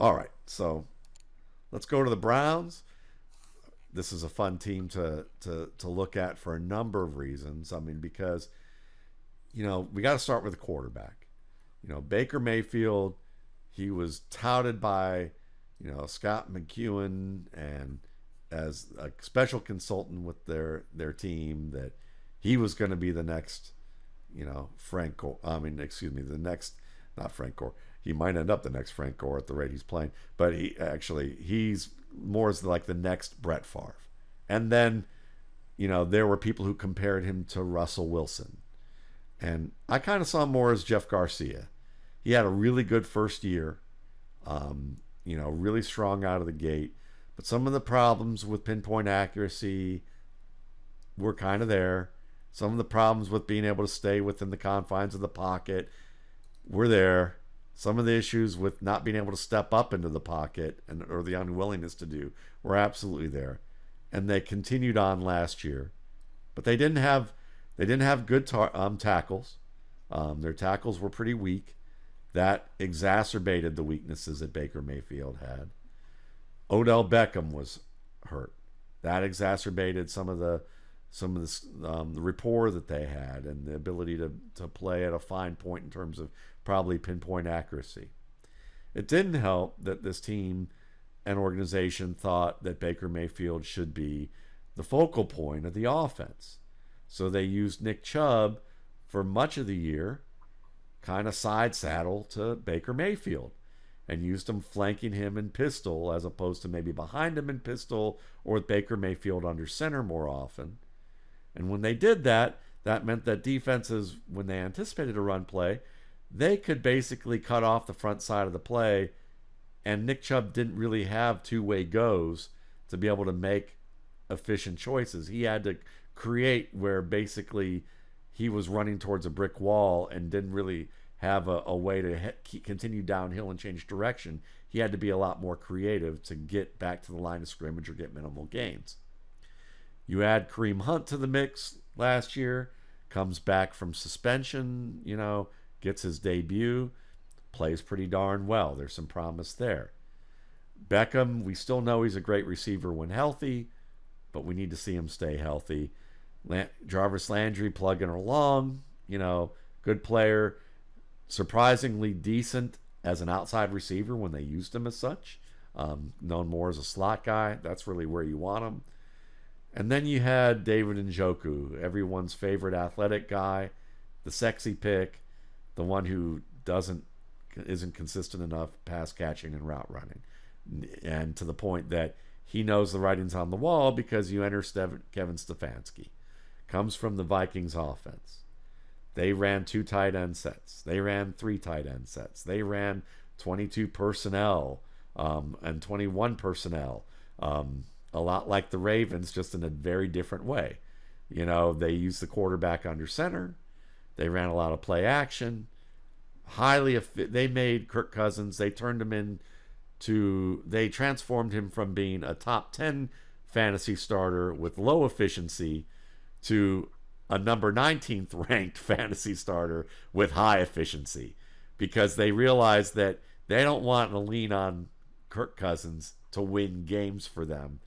All right, so let's go to the Browns. This is a fun team to look at for a number of reasons. I mean, because we got to start with the quarterback. Baker Mayfield, he was touted by Scott McEwen and as a special consultant with their team that he was going to be the next Frank Gore. I mean, excuse me, the next, not Frank Gore. He might end up the next Frank Gore at the rate he's playing, but he's more as like the next Brett Favre. And then there were people who compared him to Russell Wilson, and I kind of saw him more as Jeff Garcia. He had a really good first year, really strong out of the gate, but some of the problems with pinpoint accuracy were kind of there. Some of the problems with being able to stay within the confines of the pocket were there. Some of the issues with not being able to step up into the pocket or the unwillingness to do were absolutely there. And they continued on last year, but they didn't have good tackles. Their tackles were pretty weak. That exacerbated the weaknesses that Baker Mayfield had. Odell Beckham was hurt. That exacerbated some of the rapport that they had and the ability to play at a fine point in terms of probably pinpoint accuracy. It didn't help that this team and organization thought that Baker Mayfield should be the focal point of the offense. So they used Nick Chubb for much of the year, kind of side saddle to Baker Mayfield, and used him flanking him in pistol as opposed to maybe behind him in pistol or with Baker Mayfield under center more often. And when they did that, that meant that defenses, when they anticipated a run play, they could basically cut off the front side of the play, and Nick Chubb didn't really have two-way goes to be able to make efficient choices. He had to create where basically he was running towards a brick wall and didn't really have a way to continue downhill and change direction. He had to be a lot more creative to get back to the line of scrimmage or get minimal gains. You add Kareem Hunt to the mix last year, comes back from suspension, gets his debut, plays pretty darn well. There's some promise there. Beckham, we still know he's a great receiver when healthy, but we need to see him stay healthy. Jarvis Landry plugging along, good player, surprisingly decent as an outside receiver when they used him as such, known more as a slot guy. That's really where you want him. And then you had David Njoku, everyone's favorite athletic guy, the sexy pick, the one who isn't consistent enough pass catching and route running, and to the point that he knows the writing's on the wall because you enter Kevin Stefanski. Comes from the Vikings offense. They ran 2 tight end sets. They ran 3 tight end sets. They ran 22 personnel and 21 personnel. A lot like the Ravens, just in a very different way. They used the quarterback under center. They ran a lot of play action. They made Kirk Cousins. They transformed him from being a top 10 fantasy starter with low efficiency to a number 19th ranked fantasy starter with high efficiency, because they realized that they don't want to lean on Kirk Cousins to win games for them.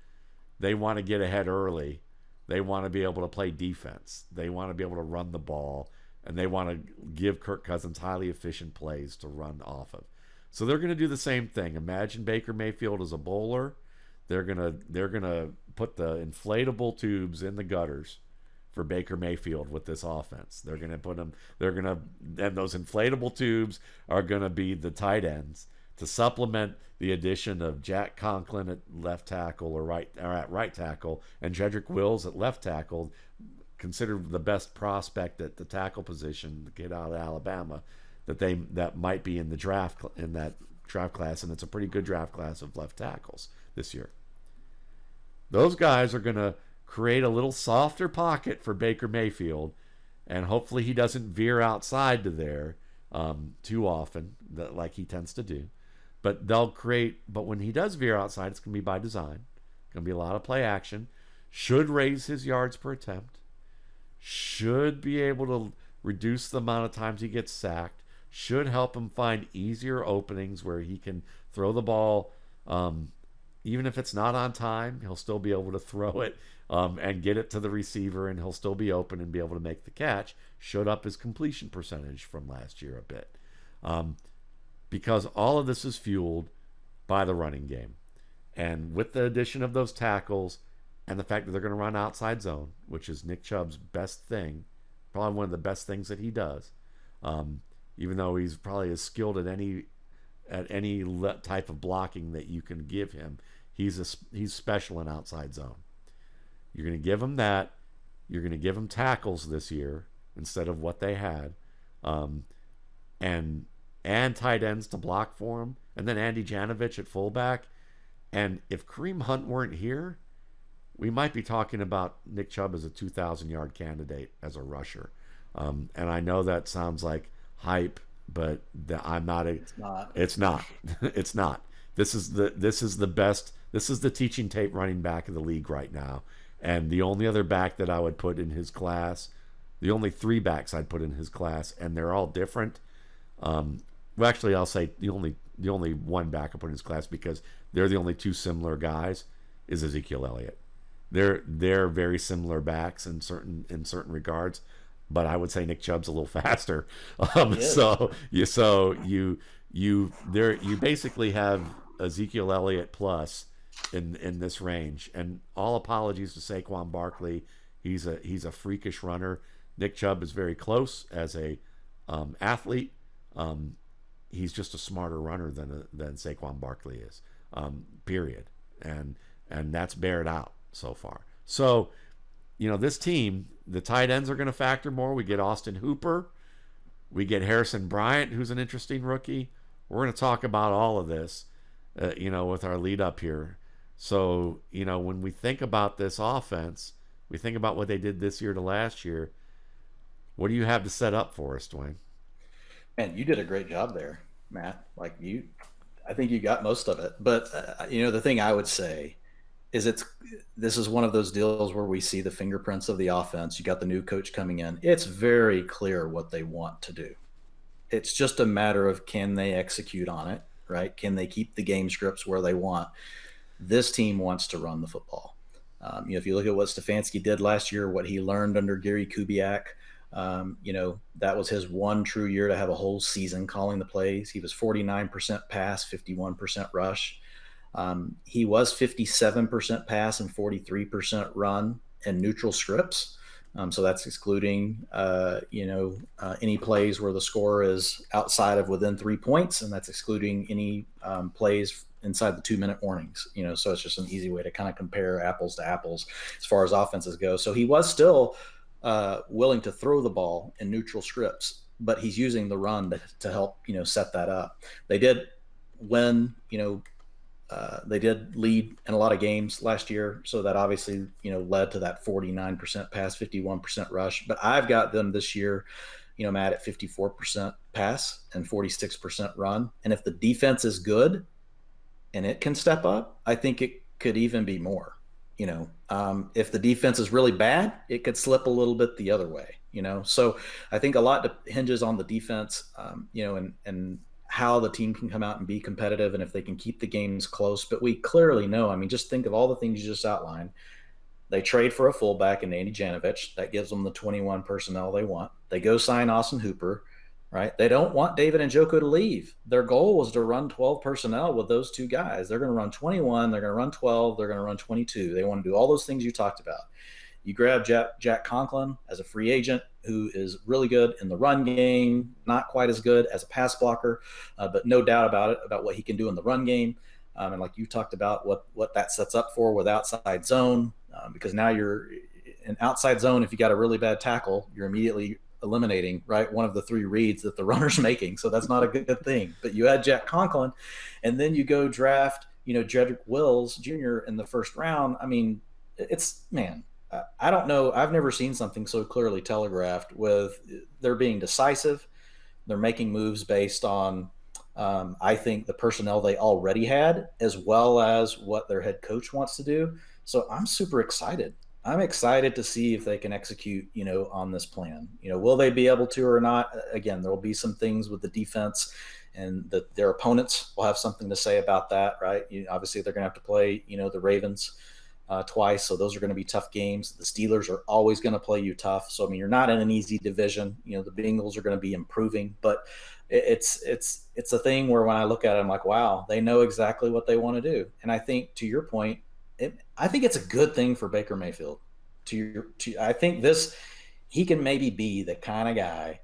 They want to get ahead early. They want to be able to play defense. They want to be able to run the ball, and they want to give Kirk Cousins highly efficient plays to run off of. So they're going to do the same thing. Imagine Baker Mayfield as a bowler. They're gonna put the inflatable tubes in the gutters for Baker Mayfield with this offense. And those inflatable tubes are gonna be the tight ends to supplement the addition of Jack Conklin at left tackle or at right tackle, and Jedrick Wills at left tackle, considered the best prospect at the tackle position, the kid out of Alabama, that might be in that draft class, and it's a pretty good draft class of left tackles this year. Those guys are going to create a little softer pocket for Baker Mayfield, and hopefully he doesn't veer outside to there too often, like he tends to do. But when he does veer outside, it's going to be by design. Going to be a lot of play action. Should raise his yards per attempt. Should be able to reduce the amount of times he gets sacked. should help him find easier openings where he can throw the ball. Even if it's not on time, he'll still be able to throw it and get it to the receiver, and he'll still be open and be able to make the catch. Should up his completion percentage from last year a bit. Because all of this is fueled by the running game. And with the addition of those tackles and the fact that they're going to run outside zone, which is Nick Chubb's best thing, probably one of the best things that he does, even though he's probably as skilled at any type of blocking that you can give him, he's special in outside zone. You're going to give him that. You're going to give him tackles this year instead of what they had, and tight ends to block for him, and then Andy Janovich at fullback. And if Kareem Hunt weren't here, we might be talking about Nick Chubb as a 2,000-yard candidate as a rusher. And I know that sounds like hype, but I'm not. It's not. It's not. It's not. This is the best. This is the teaching tape running back of the league right now. And the only other back that I would put in his class, the only 3 backs I'd put in his class, and they're all different. Well, actually, I'll say the only one back I put in his class, because they're the only 2 similar guys, is Ezekiel Elliott. They're very similar backs in certain regards, but I would say Nick Chubb's a little faster. So you basically have Ezekiel Elliott plus in this range. And all apologies to Saquon Barkley, he's a freakish runner. Nick Chubb is very close as a athlete. He's just a smarter runner than Saquon Barkley is. Period. And that's bared out so far. So, this team, the tight ends are going to factor more. We get Austin Hooper. We get Harrison Bryant, who's an interesting rookie. We're going to talk about all of this, with our lead up here. So, when we think about this offense, we think about what they did this year to last year. What do you have to set up for us, Dwain? Man, you did a great job there, Matt. I think you got most of it. But, the thing I would say is this is one of those deals where we see the fingerprints of the offense. You got the new coach coming in. It's very clear what they want to do. It's just a matter of, can they execute on it, right? Can they keep the game scripts where they want? This team wants to run the football. If you look at what Stefanski did last year, what he learned under Gary Kubiak, that was his one true year to have a whole season calling the plays. He was 49% pass, 51% rush. He was 57% pass and 43% run in neutral scripts. So that's excluding, any plays where the score is outside of within 3 points, and that's excluding any plays inside the 2-minute warnings. So it's just an easy way to kind of compare apples to apples as far as offenses go. So he was still willing to throw the ball in neutral scripts, but he's using the run to help, set that up. They did win, they did lead in a lot of games last year. So that obviously, led to that 49% pass, 51% rush. But I've got them this year, Matt, at 54% pass and 46% run. And if the defense is good and it can step up, I think it could even be more. If the defense is really bad, it could slip a little bit the other way, So I think a lot hinges on the defense, and how the team can come out and be competitive and if they can keep the games close. But we clearly know, just think of all the things you just outlined. They trade for a fullback in Andy Janovich. That gives them the 21 personnel they want. They go sign Austin Hooper, right? They don't want David Njoku to leave. Their goal was to run 12 personnel with those 2 guys. They're going to run 21. They're going to run 12. They're going to run 22. They want to do all those things you talked about. You grab Jack Conklin as a free agent, who is really good in the run game, not quite as good as a pass blocker, but no doubt about what he can do in the run game. And like you talked about, what that sets up for with outside zone, because now you're in outside zone. If you got a really bad tackle, you're immediately eliminating, right, one of the 3 reads that the runner's making. So that's not a good thing. But you add Jack Conklin, and then you go draft, Jedrick Wills Jr. in the first round. I don't know. I've never seen something so clearly telegraphed with they're being decisive. They're making moves based on, I think, the personnel they already had, as well as what their head coach wants to do. So I'm super excited. I'm excited to see if they can execute, on this plan. Will they be able to or not? Again, there will be some things with the defense, and their opponents will have something to say about that, right? Obviously, they're going to have to play, the Ravens twice, so those are going to be tough games. The Steelers are always going to play you tough. So, I mean, you're not in an easy division. The Bengals are going to be improving, but it's a thing where when I look at it, I'm like, wow, they know exactly what they want to do. And I think, to your point, I think it's a good thing for Baker Mayfield. I think he can maybe be the kind of guy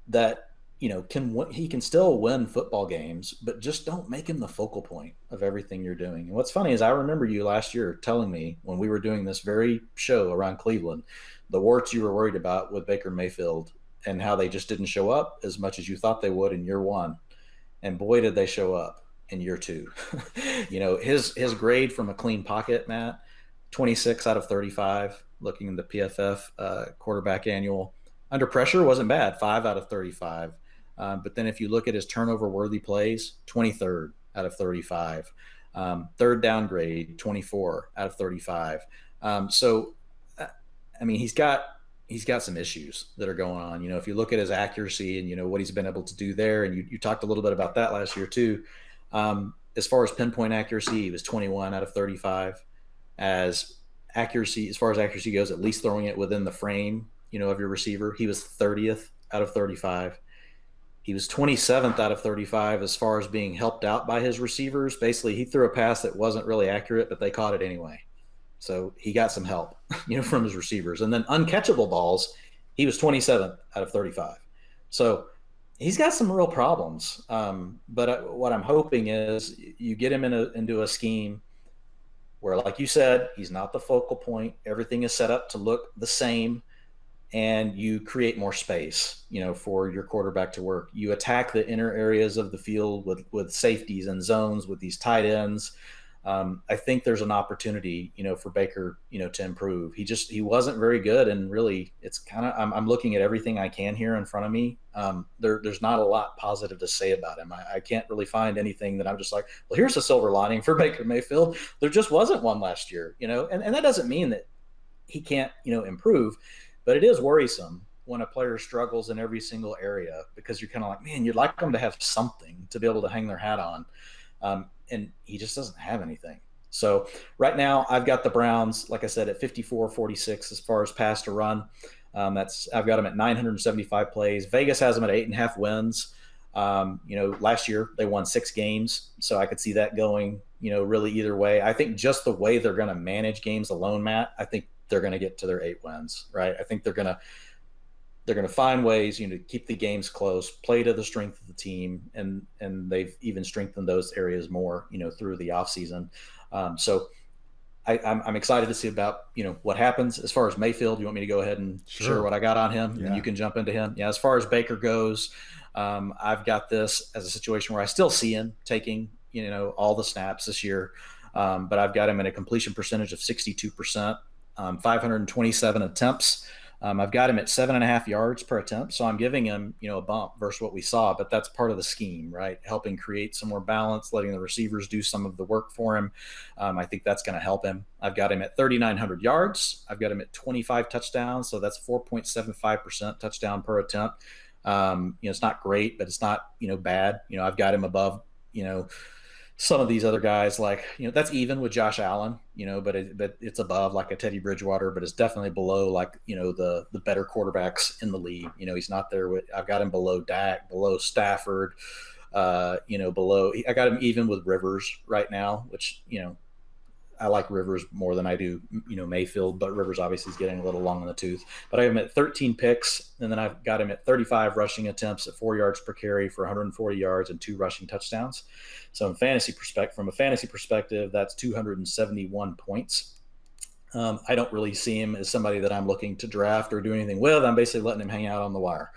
that he can still win football games, but just don't make him the focal point of everything you're doing. And what's funny is I remember you last year telling me when we were doing this very show around Cleveland, the warts you were worried about with Baker Mayfield and how they just didn't show up as much as you thought they would in year one. And boy, did they show up in year two. His grade from a clean pocket, Matt, 26 out of 35, looking in the PFF quarterback annual. Under pressure wasn't bad, 5 out of 35. But then if you look at his turnover-worthy plays, 23rd out of 35. Third down grade, 24 out of 35. So, I mean, he's got some issues that are going on. If you look at his accuracy and, what he's been able to do there, and you talked a little bit about that last year too. As far as pinpoint accuracy, he was 21 out of 35. As far as accuracy goes, at least throwing it within the frame, of your receiver, he was 30th out of 35. He was 27th out of 35 as far as being helped out by his receivers. Basically, he threw a pass that wasn't really accurate, but they caught it anyway. So he got some help, from his receivers. And then uncatchable balls, he was 27th out of 35. So he's got some real problems. But what I'm hoping is you get him into a scheme where, like you said, he's not the focal point. Everything is set up to look the same. And you create more space, for your quarterback to work. You attack the inner areas of the field with safeties and zones with these tight ends. I think there's an opportunity, for Baker, to improve. He wasn't very good, and really, it's kind of I'm looking at everything I can here in front of me. There's not a lot positive to say about him. I can't really find anything that I'm just like, well, here's a silver lining for Baker Mayfield. There just wasn't one last year, and that doesn't mean that he can't, improve. But it is worrisome when a player struggles in every single area, because you're kind of like, man, you'd like them to have something to be able to hang their hat on. And he just doesn't have anything. So right now I've got the Browns, like I said, at 54-46 as far as pass to run. I've got them at 975 plays. Vegas has them at 8.5 wins. Last year they won 6 games. So I could see that going, really either way. I think just the way they're going to manage games alone, Matt, I think they're going to get to their 8 wins, right? I think they're going to find ways, to keep the games close, play to the strength of the team, and they've even strengthened those areas more, through the offseason. So I'm excited to see about, what happens. As far as Mayfield, you want me to go ahead and share what I got on him, and you can jump into him? Yeah, as far as Baker goes, I've got this as a situation where I still see him taking, all the snaps this year, but I've got him at a completion percentage of 62%. 527 attempts. I've got him at 7.5 yards per attempt. So I'm giving him, a bump versus what we saw, but that's part of the scheme, right? Helping create some more balance, letting the receivers do some of the work for him. I think that's going to help him. I've got him at 3,900 yards. I've got him at 25 touchdowns. So that's 4.75% touchdown per attempt. It's not great, but it's not, bad. I've got him above, some of these other guys, like, that's even with Josh Allen, but it's above like a Teddy Bridgewater, but it's definitely below like, the better quarterbacks in the league. He's not there I've got him below Dak, below Stafford, I got him even with Rivers right now, which, I like Rivers more than I do, Mayfield, but Rivers obviously is getting a little long in the tooth. But I have him at 13 picks, and then I've got him at 35 rushing attempts at 4 yards per carry for 140 yards and 2 rushing touchdowns. So from a fantasy perspective, that's 271 points. I don't really see him as somebody that I'm looking to draft or do anything with. I'm basically letting him hang out on the wire.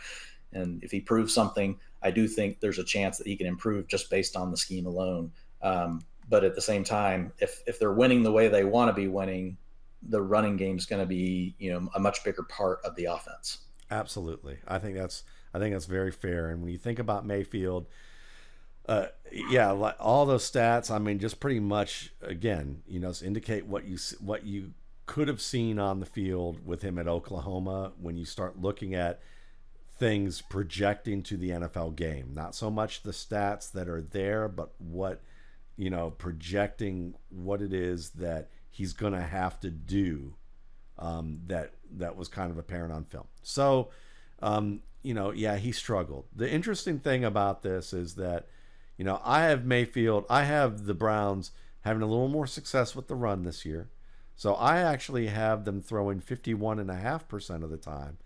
And if he proves something, I do think there's a chance that he can improve just based on the scheme alone. But at the same time, if they're winning the way they want to be winning, the running game is going to be, a much bigger part of the offense. Absolutely. I think that's very fair. And when you think about Mayfield, like all those stats, I mean, just pretty much, again, indicate what you could have seen on the field with him at Oklahoma when you start looking at things projecting to the NFL game. Not so much the stats that are there, but what, projecting what it is that he's going to have to do, that was kind of apparent on film. So, he struggled. The interesting thing about this is that, I have the Browns having a little more success with the run this year. So I actually have them throwing 51.5% of the time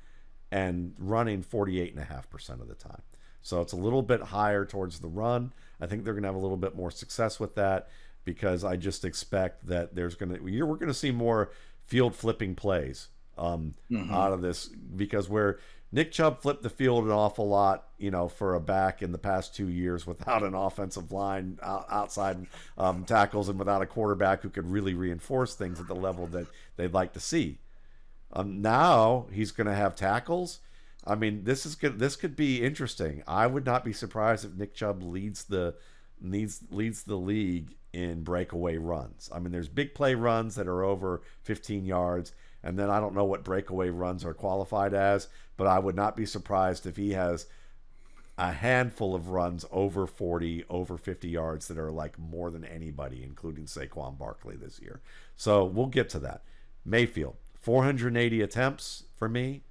and running 48.5% of the time. So it's a little bit higher towards the run. I think they're going to have a little bit more success with that because I just expect that we're going to see more field flipping plays out of this, because where Nick Chubb flipped the field an awful lot, for a back in the past 2 years without an offensive line outside tackles and without a quarterback who could really reinforce things at the level that they'd like to see. Now he's going to have tackles. I mean, this could be interesting. I would not be surprised if Nick Chubb leads the league in breakaway runs. I mean, there's big play runs that are over 15 yards, and then I don't know what breakaway runs are qualified as, but I would not be surprised if he has a handful of runs over 40, over 50 yards that are like more than anybody, including Saquon Barkley this year. So we'll get to that. Mayfield, 480 attempts for me,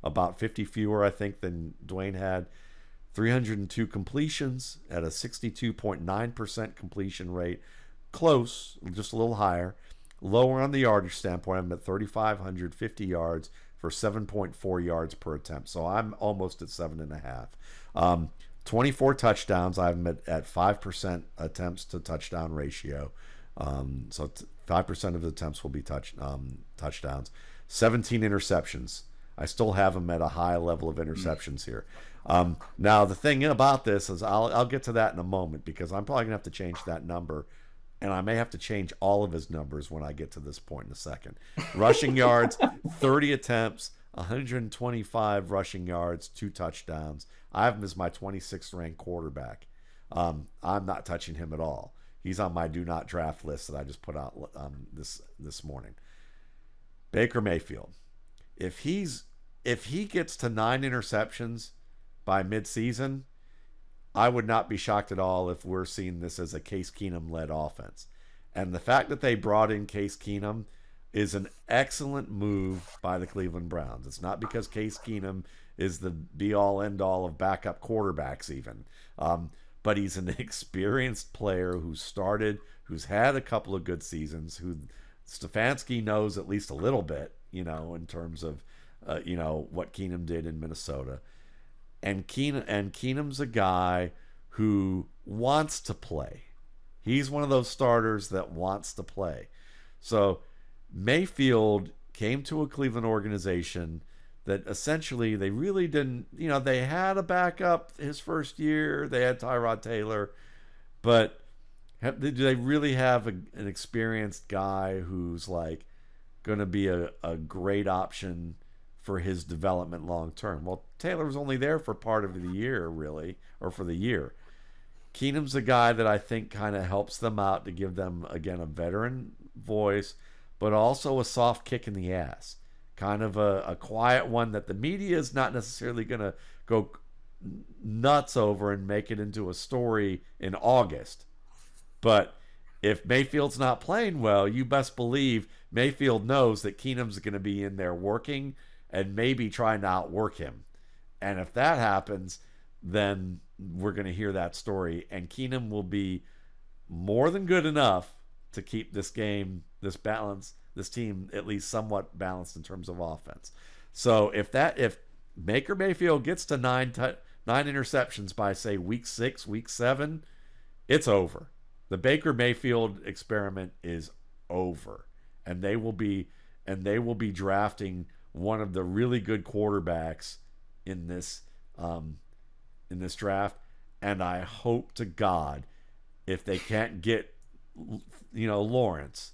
about 50 fewer, I think, than Dwain had. 302 completions at a 62.9% completion rate. Close, just a little higher. Lower on the yardage standpoint, I'm at 3,550 yards for 7.4 yards per attempt. So I'm almost at 7.5. 24 touchdowns. I'm at 5% attempts to touchdown ratio. So 5% of the attempts will be touchdowns. 17 interceptions. I still have them at a high level of interceptions here. Now, the thing about this is I'll get to that in a moment, because I'm probably going to have to change that number. And I may have to change all of his numbers when I get to this point in a second. Rushing yards, 30 attempts, 125 rushing yards, 2 touchdowns. I have him as my 26th ranked quarterback. I'm not touching him at all. He's on my do not draft list that I just put out this morning. Baker Mayfield. If he gets to 9 interceptions by midseason, I would not be shocked at all if we're seeing this as a Case Keenum-led offense. And the fact that they brought in Case Keenum is an excellent move by the Cleveland Browns. It's not because Case Keenum is the be-all, end-all of backup quarterbacks even. But he's an experienced player who's had a couple of good seasons, who Stefanski knows at least a little bit, in terms of, what Keenum did in Minnesota. And Keenum's a guy who wants to play. He's one of those starters that wants to play. So Mayfield came to a Cleveland organization that essentially they really didn't, they had a backup his first year. They had Tyrod Taylor. But do they really have an experienced guy who's like going to be a great option for his development long term? Well, Taylor was only there for part of the year, really, or for the year. Keenum's a guy that I think kind of helps them out to give them, again, a veteran voice, but also a soft kick in the ass. Kind of a quiet one that the media is not necessarily going to go nuts over and make it into a story in August. But if Mayfield's not playing well, you best believe Mayfield knows that Keenum's going to be in there working and maybe trying to outwork him. And if that happens, then we're going to hear that story. And Keenum will be more than good enough to keep this game, this team at least somewhat balanced in terms of offense. So if Baker Mayfield gets to 9 interceptions by, say, week 6, week 7, it's over. The Baker Mayfield experiment is over. And they will be drafting one of the really good quarterbacks in this draft. And I hope to God, if they can't get Lawrence,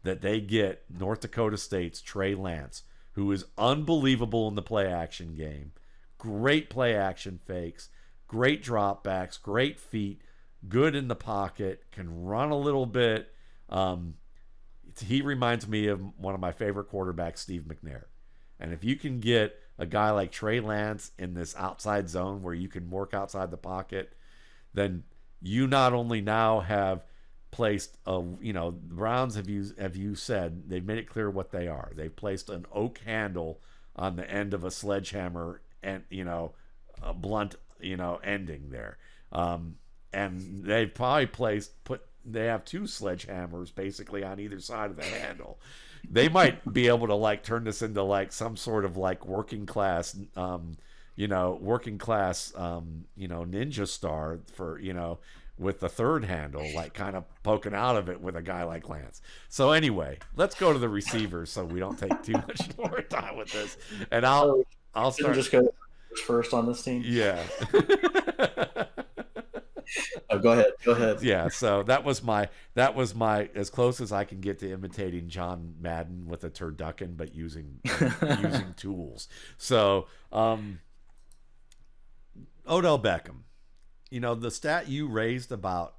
that they get North Dakota State's Trey Lance, who is unbelievable in the play action game. Great play action fakes, great dropbacks, great feet, good in the pocket, can run a little bit. he reminds me of one of my favorite quarterbacks, Steve McNair. And if you can get a guy like Trey Lance in this outside zone where you can work outside the pocket, then you not only now have placed the Browns have you said they've made it clear what they are. They've placed an oak handle on the end of a sledgehammer and a blunt ending there. And they've probably they have two sledgehammers basically on either side of the handle. They might be able to like turn this into like some sort of like working class ninja star for with the third handle, like kind of poking out of it with a guy like Lance. So anyway, let's go to the receivers so we don't take too much more time with this. And I'll start. Just go first on this team. Yeah. Oh, go ahead. Yeah. So that was my as close as I can get to imitating John Madden with a turducken, but using tools. So Odell Beckham. The stat you raised about,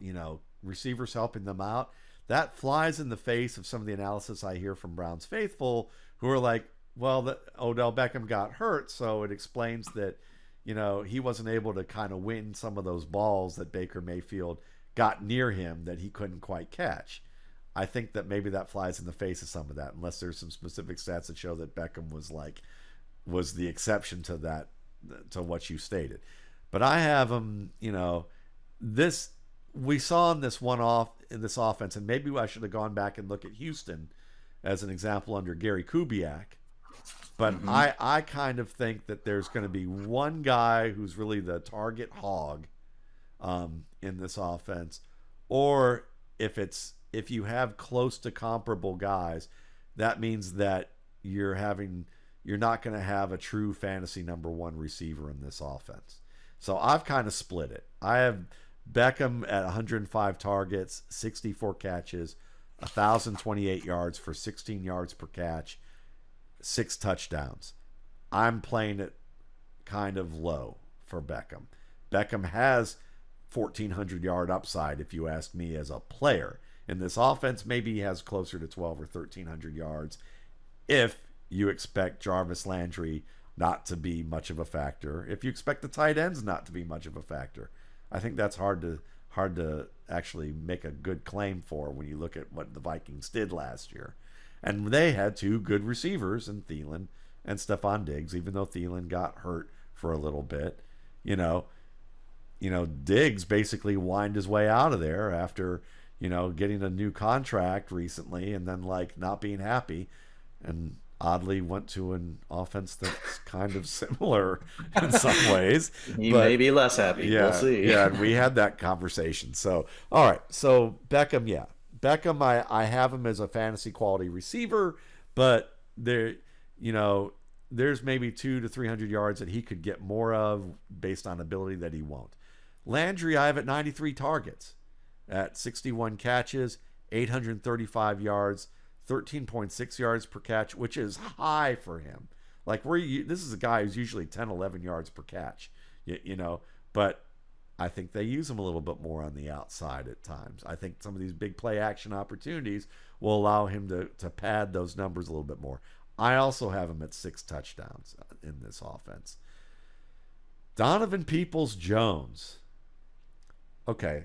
receivers helping them out, that flies in the face of some of the analysis I hear from Browns faithful who are like, well, Odell Beckham got hurt, so it explains that, he wasn't able to kind of win some of those balls that Baker Mayfield got near him that he couldn't quite catch. I think that maybe that flies in the face of some of that, unless there's some specific stats that show that Beckham was the exception to that, to what you stated. But I have him, this we saw in this offense, and maybe I should have gone back and look at Houston as an example under Gary Kubiak. But I kind of think that there's going to be one guy who's really the target hog in this offense, or if you have close to comparable guys, that means that you're not going to have a true fantasy number one receiver in this offense. So I've kind of split it. I have Beckham at 105 targets, 64 catches, 1,028 yards for 16 yards per catch, 6 touchdowns. I'm playing it kind of low for Beckham. Beckham has 1,400 yard upside, if you ask me, as a player. In this offense, maybe he has closer to 12 or 1,300 yards if you expect Jarvis Landry not to be much of a factor. If you expect the tight ends not to be much of a factor, I think that's hard to actually make a good claim for when you look at what the Vikings did last year. And they had 2 good receivers in Thielen and Stephon Diggs, even though Thielen got hurt for a little bit. Diggs basically whined his way out of there after, getting a new contract recently and then not being happy, and oddly went to an offense that's kind of similar in some ways. He may be less happy. Yeah, we'll see. Yeah, and we had that conversation. So, all right. So Beckham, yeah. Beckham, I have him as a fantasy quality receiver, but there's maybe 200 to 300 yards that he could get more of based on ability that he won't. Landry, I have at 93 targets, at 61 catches, 835 yards, 13.6 yards per catch, which is high for him. This is a guy who's usually 10, 11 yards per catch, but I think they use him a little bit more on the outside at times. I think some of these big play action opportunities will allow him to pad those numbers a little bit more. I also have him at 6 touchdowns in this offense. Donovan Peoples-Jones. Okay.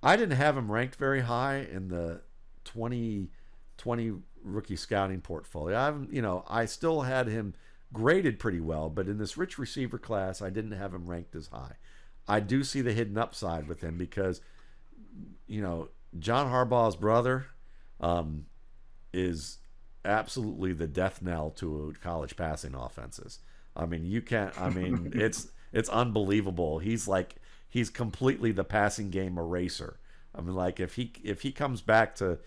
I didn't have him ranked very high in the 2020 rookie scouting portfolio. I still had him graded pretty well, but in this rich receiver class, I didn't have him ranked as high. I do see the hidden upside with him because, John Harbaugh's brother is absolutely the death knell to college passing offenses. It's unbelievable. He's completely the passing game eraser. If he comes back to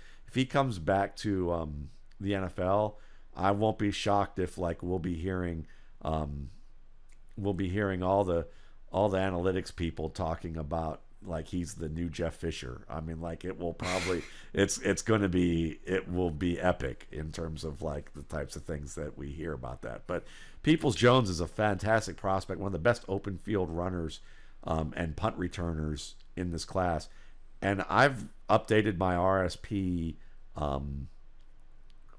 the NFL, I won't be shocked if we'll be hearing all the analytics people talking about he's the new Jeff Fisher. It will be epic in terms of the types of things that we hear about that. But Peoples-Jones is a fantastic prospect, one of the best open field runners and punt returners in this class. And I've updated my RSP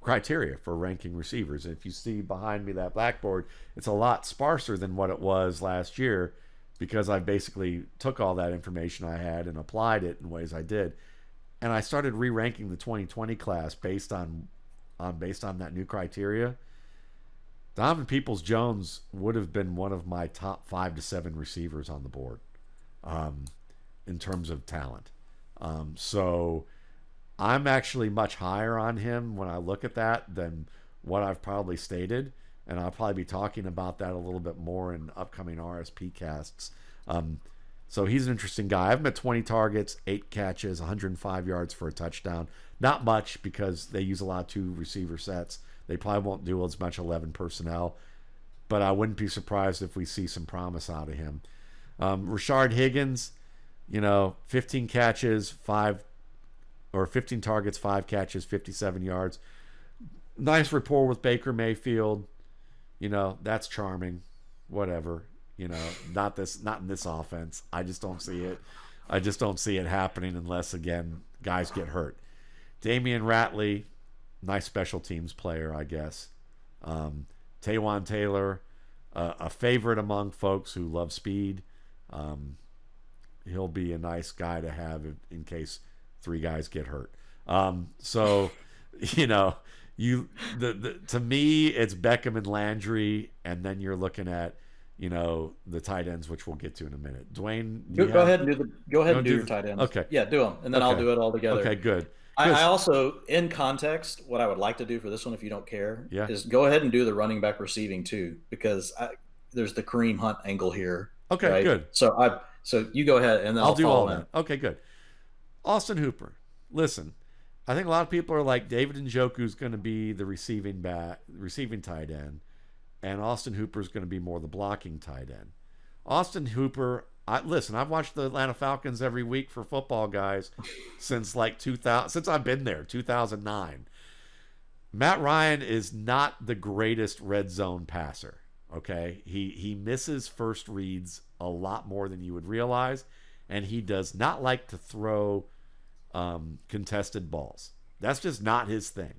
criteria for ranking receivers. And if you see behind me that blackboard, it's a lot sparser than what it was last year because I basically took all that information I had and applied it in ways I did. And I started re-ranking the 2020 class based on that new criteria. Donovan Peoples-Jones would have been one of my top 5 to 7 receivers on the board in terms of talent. So I'm actually much higher on him when I look at that than what I've probably stated. And I'll probably be talking about that a little bit more in upcoming RSP casts. So he's an interesting guy. I have him at 20 targets, 8 catches, 105 yards for a touchdown. Not much because they use a lot of 2 receiver sets. They probably won't do as much 11 personnel. But I wouldn't be surprised if we see some promise out of him. Rashard Higgins, 15 catches, 15 targets, 5 catches, 57 yards. Nice rapport with Baker Mayfield. That's charming. Whatever. Not in this offense. I just don't see it. I just don't see it happening unless, again, guys get hurt. Damian Ratley, nice special teams player, I guess. Taywan Taylor, a favorite among folks who love speed. He'll be a nice guy to have in case 3 guys get hurt. To me, it's Beckham and Landry, and then you're looking at, the tight ends, which we'll get to in a minute. Dwain, go ahead and do your tight ends. Okay. Yeah, do them, and then I'll do it all together. Okay, good. I also, in context, what I would like to do for this one, if you don't care, is go ahead and do the running back receiving too, because there's the Kareem Hunt angle here. Okay, right? good. So you go ahead, and then I'll do all that. Okay, good. Austin Hooper. Listen, I think a lot of people are like David Njoku is going to be the receiving tight end, and Austin Hooper is going to be more the blocking tight end. Austin Hooper. I've watched the Atlanta Falcons every week for football guys since 2000, since I've been there, 2009. Matt Ryan is not the greatest red zone passer. Okay, he misses first reads a lot more than you would realize, and he does not like to throw contested balls. That's just not his thing.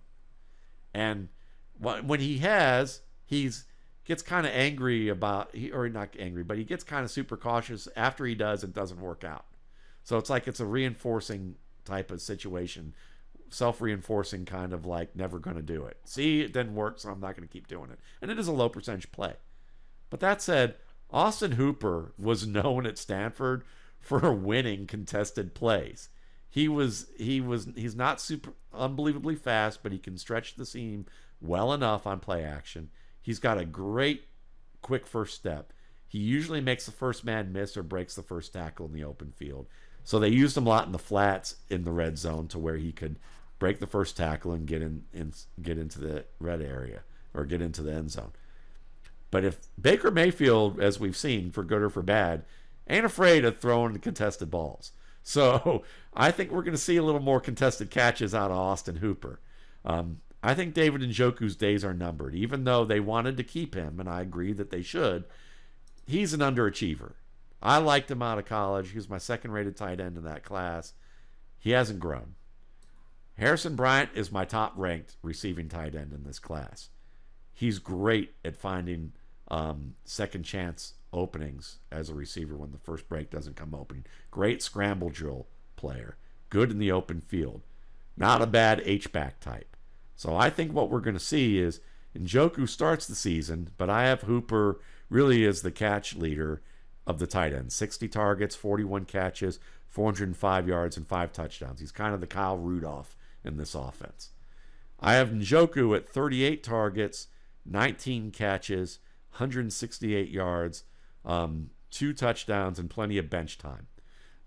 And when he gets kind of angry not angry, but he gets kind of super cautious after he does and doesn't work out. So it's like it's a reinforcing type of situation, self-reinforcing kind of like never going to do it. See, it didn't work, so I'm not going to keep doing it. And it is a low percentage play. But that said, Austin Hooper was known at Stanford for winning contested plays. He's not super unbelievably fast, but he can stretch the seam well enough on play action. He's got a great quick first step. He usually makes the first man miss or breaks the first tackle in the open field. So they used him a lot in the flats in the red zone to where he could break the first tackle and get into the red area or get into the end zone. But if Baker Mayfield, as we've seen, for good or for bad, ain't afraid of throwing contested balls. So I think we're going to see a little more contested catches out of Austin Hooper. I think David Njoku's days are numbered. Even though they wanted to keep him, and I agree that they should, he's an underachiever. I liked him out of college. He was my second-rated tight end in that class. He hasn't grown. Harrison Bryant is my top-ranked receiving tight end in this class. He's great at finding second-chance openings as a receiver when the first break doesn't come open. Great scramble drill player. Good in the open field. Not a bad H-back type. So I think what we're going to see is Njoku starts the season, but I have Hooper really as the catch leader of the tight end. 60 targets, 41 catches, 405 yards, and 5 touchdowns. He's kind of the Kyle Rudolph in this offense. I have Njoku at 38 targets, 19 catches, 168 yards, 2 touchdowns, and plenty of bench time.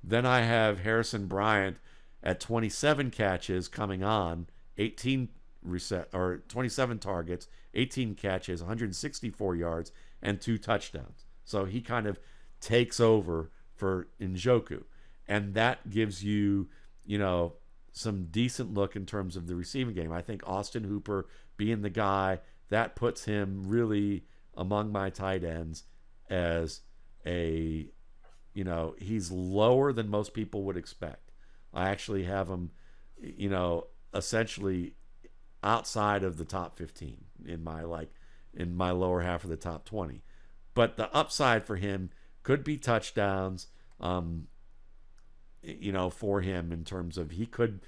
Then I have Harrison Bryant at 27 catches coming on, 27 targets, 18 catches, 164 yards, and 2 touchdowns. So he kind of takes over for Njoku. And that gives you, some decent look in terms of the receiving game. I think Austin Hooper being the guy, that puts him really among my tight ends as he's lower than most people would expect. I actually have him, essentially outside of the top 15 in my lower half of the top 20. But the upside for him could be touchdowns, for him in terms of he could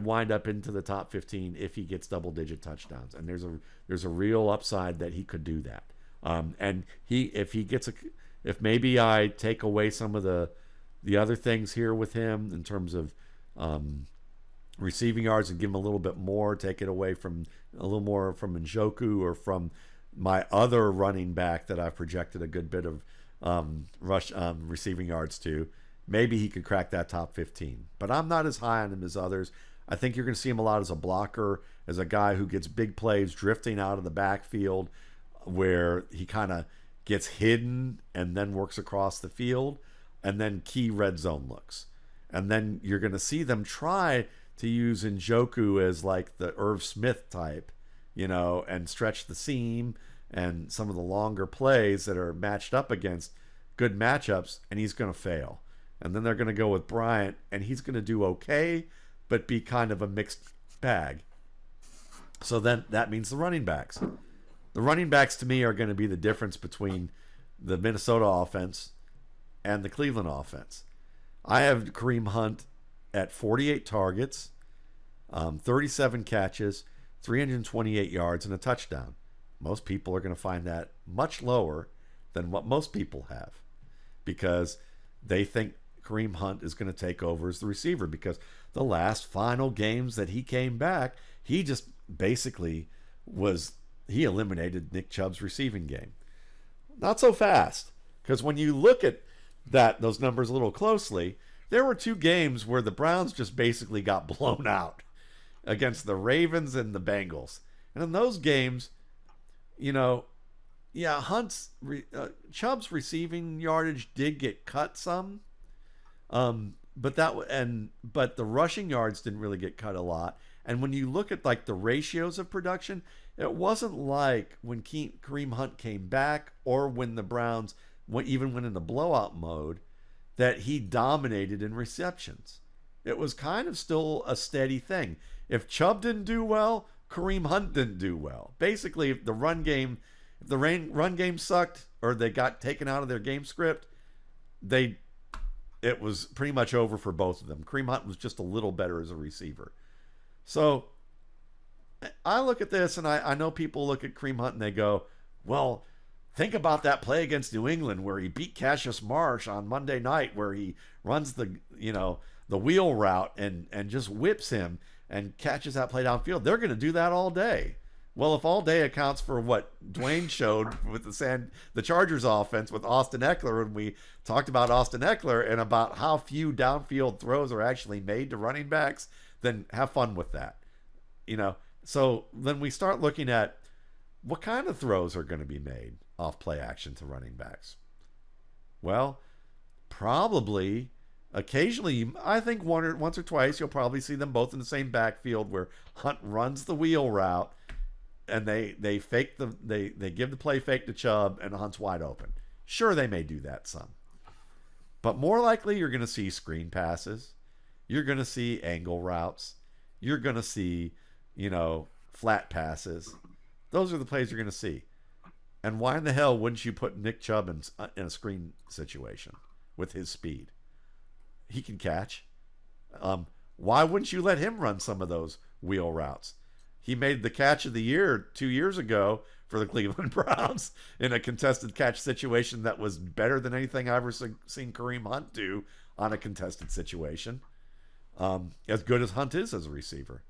wind up into the top 15 if he gets double-digit touchdowns, and there's a real upside that he could do that. And if maybe I take away some of the other things here with him in terms of receiving yards and give him a little bit more, take it away from a little more from Njoku or from my other running back that I've projected a good bit of receiving yards to, maybe he could crack that top 15. But I'm not as high on him as others. I think you're going to see him a lot as a blocker, as a guy who gets big plays drifting out of the backfield where he kind of gets hidden and then works across the field, and then key red zone looks. And then you're going to see them try to use Njoku as like the Irv Smith type, and stretch the seam and some of the longer plays that are matched up against good matchups, and he's going to fail. And then they're going to go with Bryant, and he's going to do okay, but be kind of a mixed bag. So then that means the running backs. The running backs to me are going to be the difference between the Minnesota offense and the Cleveland offense. I have Kareem Hunt at 48 targets, 37 catches, 328 yards, and a touchdown. Most people are going to find that much lower than what most people have, because they think Kareem Hunt is going to take over as the receiver, because the last final games that he came back, he just basically he eliminated Nick Chubb's receiving game. Not so fast, because when you look at those numbers a little closely, there were 2 games where the Browns just basically got blown out against the Ravens and the Bengals. And in those games, Chubb's receiving yardage did get cut some, but the rushing yards didn't really get cut a lot. And when you look at like the ratios of production, it wasn't like when Kareem Hunt came back or when the Browns even went into blowout mode that he dominated in receptions. It was kind of still a steady thing. If Chubb didn't do well, Kareem Hunt didn't do well. Basically, if the run game sucked or they got taken out of their game script, it was pretty much over for both of them. Kareem Hunt was just a little better as a receiver. So I look at this, and I know people look at Kareem Hunt and they go, well, think about that play against New England where he beat Cassius Marsh on Monday night, where he runs the wheel route and just whips him and catches that play downfield. They're going to do that all day. Well, if all day accounts for what Dwain showed with the Chargers offense with Austin Eckler, when we talked about Austin Eckler and about how few downfield throws are actually made to running backs, then have fun with that. So then we start looking at what kind of throws are going to be made off play action to running backs. Well, probably occasionally, I think once or twice, you'll probably see them both in the same backfield where Hunt runs the wheel route and they give the play fake to Chubb and Hunt's wide open. Sure, they may do that some. But more likely, you're going to see screen passes. You're going to see angle routes. You're going to see, flat passes. Those are the plays you're going to see. And why in the hell wouldn't you put Nick Chubb in a screen situation with his speed? He can catch. Why wouldn't you let him run some of those wheel routes? He made the catch of the year 2 years ago for the Cleveland Browns in a contested catch situation that was better than anything I've ever seen Kareem Hunt do on a contested situation. As good as Hunt is as a receiver.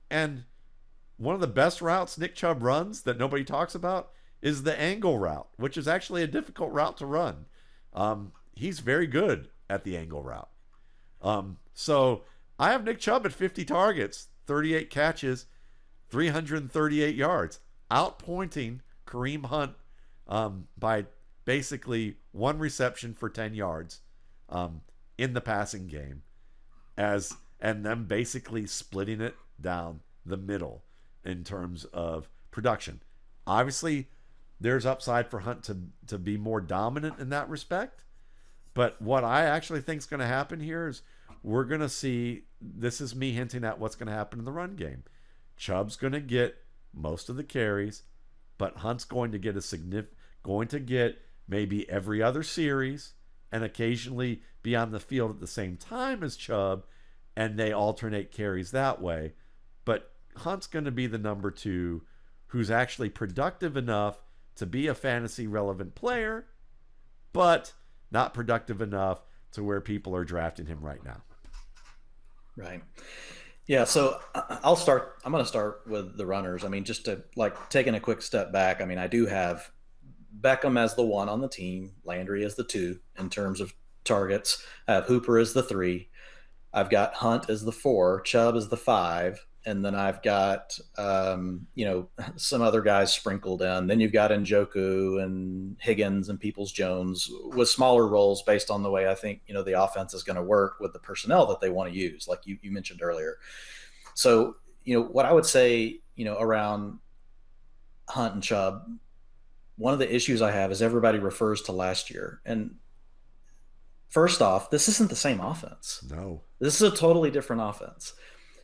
And one of the best routes Nick Chubb runs that nobody talks about is the angle route, which is actually a difficult route to run. He's very good at the angle route. So I have Nick Chubb at 50 targets, 38 catches, 338 yards, outpointing Kareem Hunt by basically one reception for 10 yards in the passing game, and them basically splitting it down the middle in terms of production. Obviously, there's upside for Hunt to be more dominant in that respect. But what I actually think is going to happen here is we're going to see, this is me hinting at what's going to happen in the run game. Chubb's going to get most of the carries, but Hunt's going to get maybe every other series and occasionally be on the field at the same time as Chubb, and they alternate carries that way. But Hunt's going to be the number 2 who's actually productive enough to be a fantasy relevant player, but not productive enough to where people are drafting him right now. Right. Yeah. So I'm going to start with the runners. I mean, just to taking a quick step back. I mean, I do have Beckham as the 1 on the team, Landry as the 2 in terms of targets. I have Hooper as the 3. I've got Hunt as the 4, Chubb as the 5. And then I've got, some other guys sprinkled in. Then you've got Njoku and Higgins and Peoples-Jones with smaller roles based on the way I think, the offense is going to work with the personnel that they want to use, like you mentioned earlier. So, what I would say, around Hunt and Chubb, one of the issues I have is everybody refers to last year. And first off, this isn't the same offense. No. This is a totally different offense.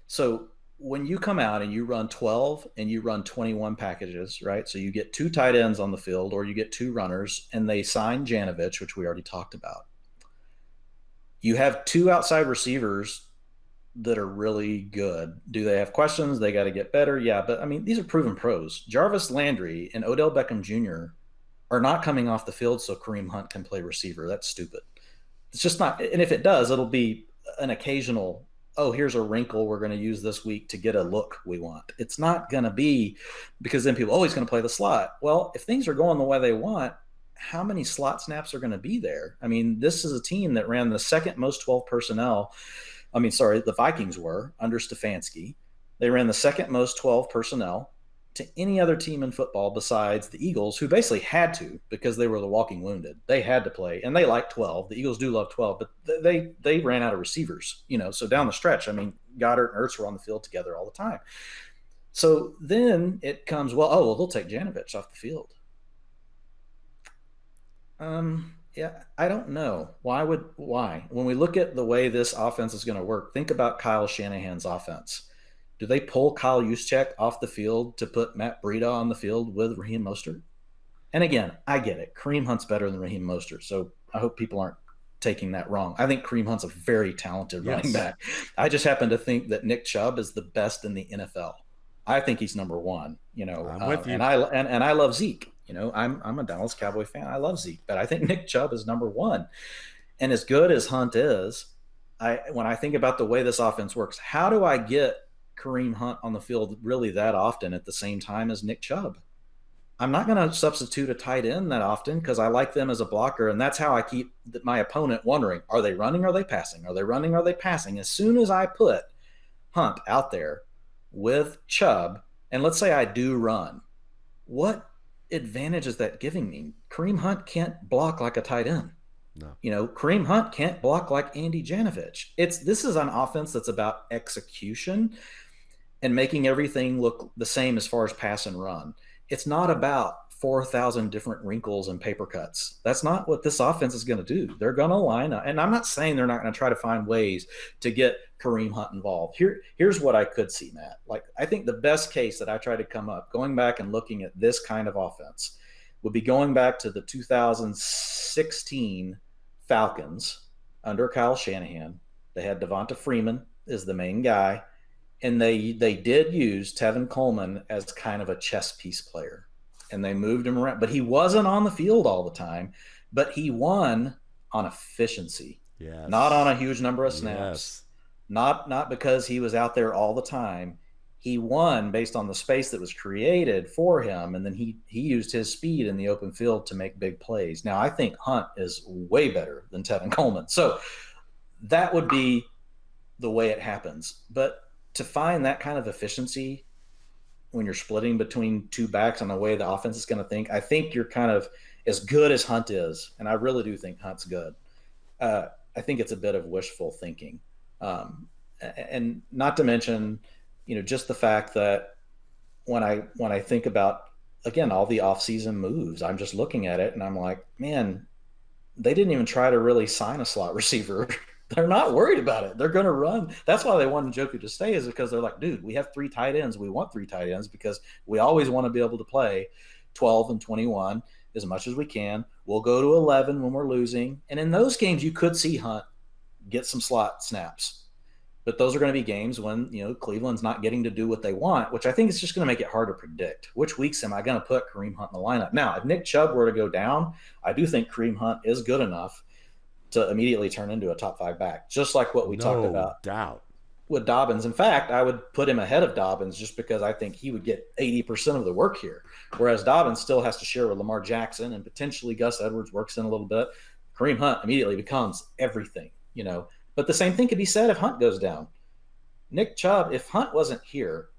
So when you come out and you run 12 and you run 21 packages, right? So you get 2 tight ends on the field or you get 2 runners, and they sign Janovich, which we already talked about. You have 2 outside receivers that are really good. Do they have questions? They got to get better. Yeah. But I mean, these are proven pros. Jarvis Landry and Odell Beckham Jr. are not coming off the field so Kareem Hunt can play receiver. That's stupid. It's just not. And if it does, it'll be an occasional, oh, here's a wrinkle we're going to use this week to get a look we want. It's not going to be because then people, oh, he's going to play the slot. Well, if things are going the way they want, how many slot snaps are going to be there? I mean, this is a team that ran the second most 12 personnel. The Vikings were under Stefanski. They ran the second most 12 personnel to any other team in football besides the Eagles, who basically had to because they were the walking wounded. They had to play, and they like 12. The Eagles do love 12, but they ran out of receivers, so down the stretch, I mean, Goddard and Ertz were on the field together all the time. So then it comes, they'll take Janovich off the field. Yeah, I don't know. Why? When we look at the way this offense is going to work, think about Kyle Shanahan's offense. Do they pull Kyle Juszczyk off the field to put Matt Breida on the field with Raheem Mostert? And again, I get it. Kareem Hunt's better than Raheem Mostert, so I hope people aren't taking that wrong. I think Kareem Hunt's a very talented running back. I just happen to think that Nick Chubb is the best in the NFL. I think he's number 1. I'm with you. And I love Zeke. I'm a Dallas Cowboy fan. I love Zeke, but I think Nick Chubb is number 1. And as good as Hunt is, when I think about the way this offense works, how do I get Kareem Hunt on the field really that often at the same time as Nick Chubb? I'm not going to substitute a tight end that often because I like them as a blocker, and that's how I keep my opponent wondering, are they running or are they passing? Are they running or are they passing? As soon as I put Hunt out there with Chubb, and let's say I do run, what advantage is that giving me? Kareem Hunt can't block like a tight end. No. Kareem Hunt can't block like Andy Janovich. This is an offense that's about execution and making everything look the same as far as pass and run. It's not about 4,000 different wrinkles and paper cuts. That's not what this offense is going to do. They're going to line up. And I'm not saying they're not going to try to find ways to get Kareem Hunt involved. Here's what I could see, Matt. I think the best case that I try to come up, going back and looking at this kind of offense, would be going back to the 2016 Falcons under Kyle Shanahan. They had Devonta Freeman as the main guy, and they did use Tevin Coleman as kind of a chess piece player, and they moved him around. But he wasn't on the field all the time, but he won on efficiency, not on a huge number of snaps, not because he was out there all the time. He won based on the space that was created for him, and then he used his speed in the open field to make big plays. Now, I think Hunt is way better than Tevin Coleman. So that would be the way it happens. But to find that kind of efficiency when you're splitting between 2 backs on the way the offense is going to think, I think you're kind of as good as Hunt is, and I really do think Hunt's good. I think it's a bit of wishful thinking. And not to mention – just the fact that when I think about, again, all the offseason moves, I'm just looking at it and I'm like, man, they didn't even try to really sign a slot receiver. They're not worried about it. They're going to run. That's why they want Njoku to stay, is because they're like, dude, we have 3 tight ends. We want 3 tight ends because we always want to be able to play 12 and 21 as much as we can. We'll go to 11 when we're losing. And in those games, you could see Hunt get some slot snaps. But those are going to be games when, Cleveland's not getting to do what they want, which I think is just going to make it hard to predict. Which weeks am I going to put Kareem Hunt in the lineup? Now, if Nick Chubb were to go down, I do think Kareem Hunt is good enough to immediately turn into a top 5 back, just like what we talked about with Dobbins. In fact, I would put him ahead of Dobbins just because I think he would get 80% of the work here, whereas Dobbins still has to share with Lamar Jackson, and potentially Gus Edwards works in a little bit. Kareem Hunt immediately becomes everything, But the same thing could be said if Hunt goes down. Nick Chubb, if Hunt wasn't here,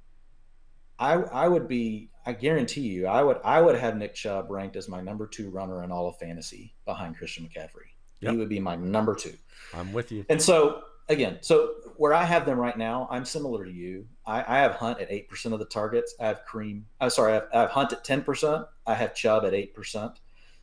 I guarantee you, I would have Nick Chubb ranked as my number 2 runner in all of fantasy behind Christian McCaffrey. Yep. He would be my number 2. I'm with you. And so, again, where I have them right now, I'm similar to you. I have Hunt at 8% of the targets. I have Hunt at 10%. I have Chubb at 8%.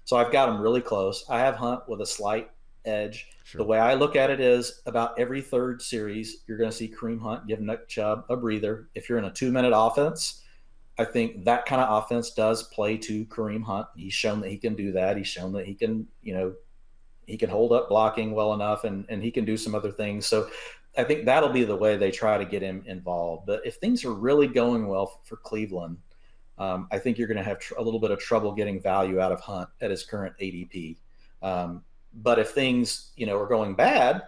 So I've got them really close. I have Hunt with a slight edge. Sure. The way I look at it is about every third series, you're going to see Kareem Hunt give Nick Chubb a breather. If you're in a 2-minute offense, I think that kind of offense does play to Kareem Hunt. He's shown that he can do that. He's shown that he can, he can hold up blocking well enough, and he can do some other things. So I think that'll be the way they try to get him involved. But if things are really going well for Cleveland, I think you're going to have a little bit of trouble getting value out of Hunt at his current ADP. But if things, are going bad,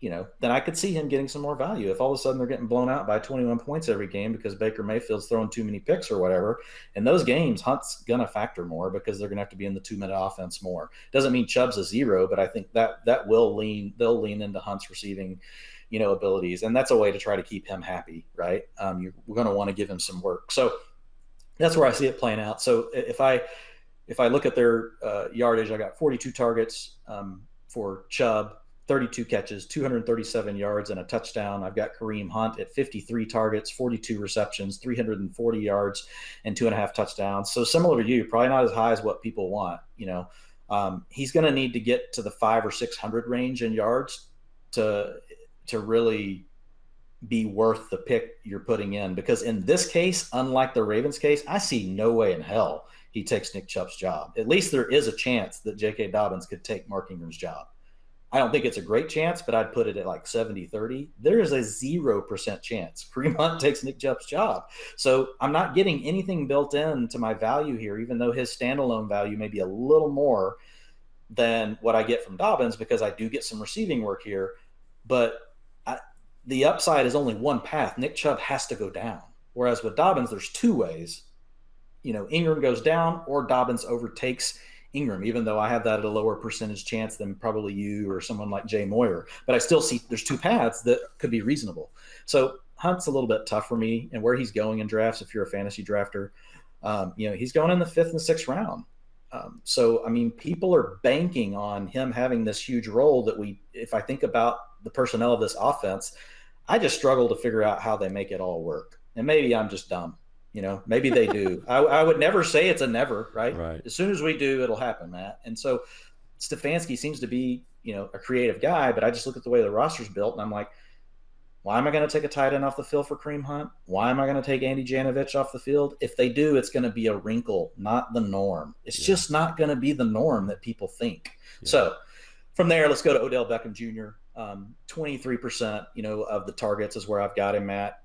then I could see him getting some more value. If all of a sudden they're getting blown out by 21 points every game because Baker Mayfield's throwing too many picks or whatever, in those games, Hunt's going to factor more because they're going to have to be in the 2-minute offense more. Doesn't mean Chubb's a 0, but I think that they'll lean into Hunt's receiving, abilities. And that's a way to try to keep him happy, right? We're going to want to give him some work. So that's where I see it playing out. So if I look at their yardage, I got 42 targets for Chubb, 32 catches, 237 yards, and a touchdown. I've got Kareem Hunt at 53 targets, 42 receptions, 340 yards, and 2.5 touchdowns. So similar to you, probably not as high as what people want. He's going to need to get to the 500 or 600 range in yards to really be worth the pick you're putting in. Because in this case, unlike the Ravens case, I see no way in hell he takes Nick Chubb's job. At least there is a chance that J.K. Dobbins could take Mark Ingram's job. I don't think it's a great chance, but I'd put it at like 70-30. There is a 0% chance Kareem Hunt takes Nick Chubb's job. So I'm not getting anything built into my value here, even though his standalone value may be a little more than what I get from Dobbins, because I do get some receiving work here. But the upside is only one path. Nick Chubb has to go down. Whereas with Dobbins, there's 2 ways. Ingram goes down or Dobbins overtakes Ingram, even though I have that at a lower percentage chance than probably you or someone like Jay Moyer. But I still see there's 2 paths that could be reasonable. So Hunt's a little bit tough for me, and where he's going in drafts, if you're a fantasy drafter, he's going in the 5th and 6th round. So, people are banking on him having this huge role that if I think about the personnel of this offense, I just struggle to figure out how they make it all work. And maybe I'm just dumb. Maybe they do. I would never say it's a never, right? As soon as we do, it'll happen, Matt. And so Stefanski seems to be, a creative guy, but I just look at the way the roster's built and I'm like, why am I going to take a tight end off the field for Kareem Hunt? Why am I going to take Andy Janovich off the field? If they do, it's going to be a wrinkle, not the norm. It's just not going to be the norm that people think. Yeah. So from there, let's go to Odell Beckham Jr. 23%, of the targets is where I've got him at.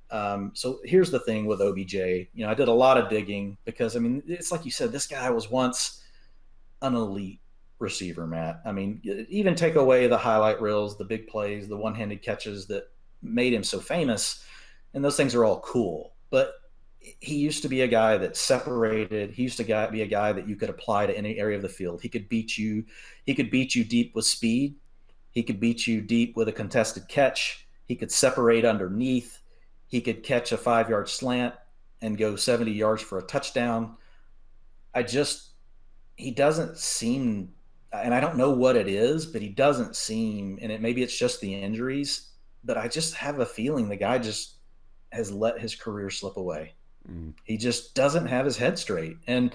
So here's the thing with OBJ. I did a lot of digging because, it's like you said, this guy was once an elite receiver, Matt. Even take away the highlight reels, the big plays, the one-handed catches that made him so famous, and those things are all cool. But he used to be a guy that separated. He used to be a guy that you could apply to any area of the field. He could beat you. He could beat you deep with speed. He could beat you deep with a contested catch. He could separate underneath. He could catch a 5-yard slant and go 70 yards for a touchdown. He doesn't seem, and I don't know what it is, but he doesn't seem, and maybe it's just the injuries, but I just have a feeling the guy just has let his career slip away. He just doesn't have his head straight. And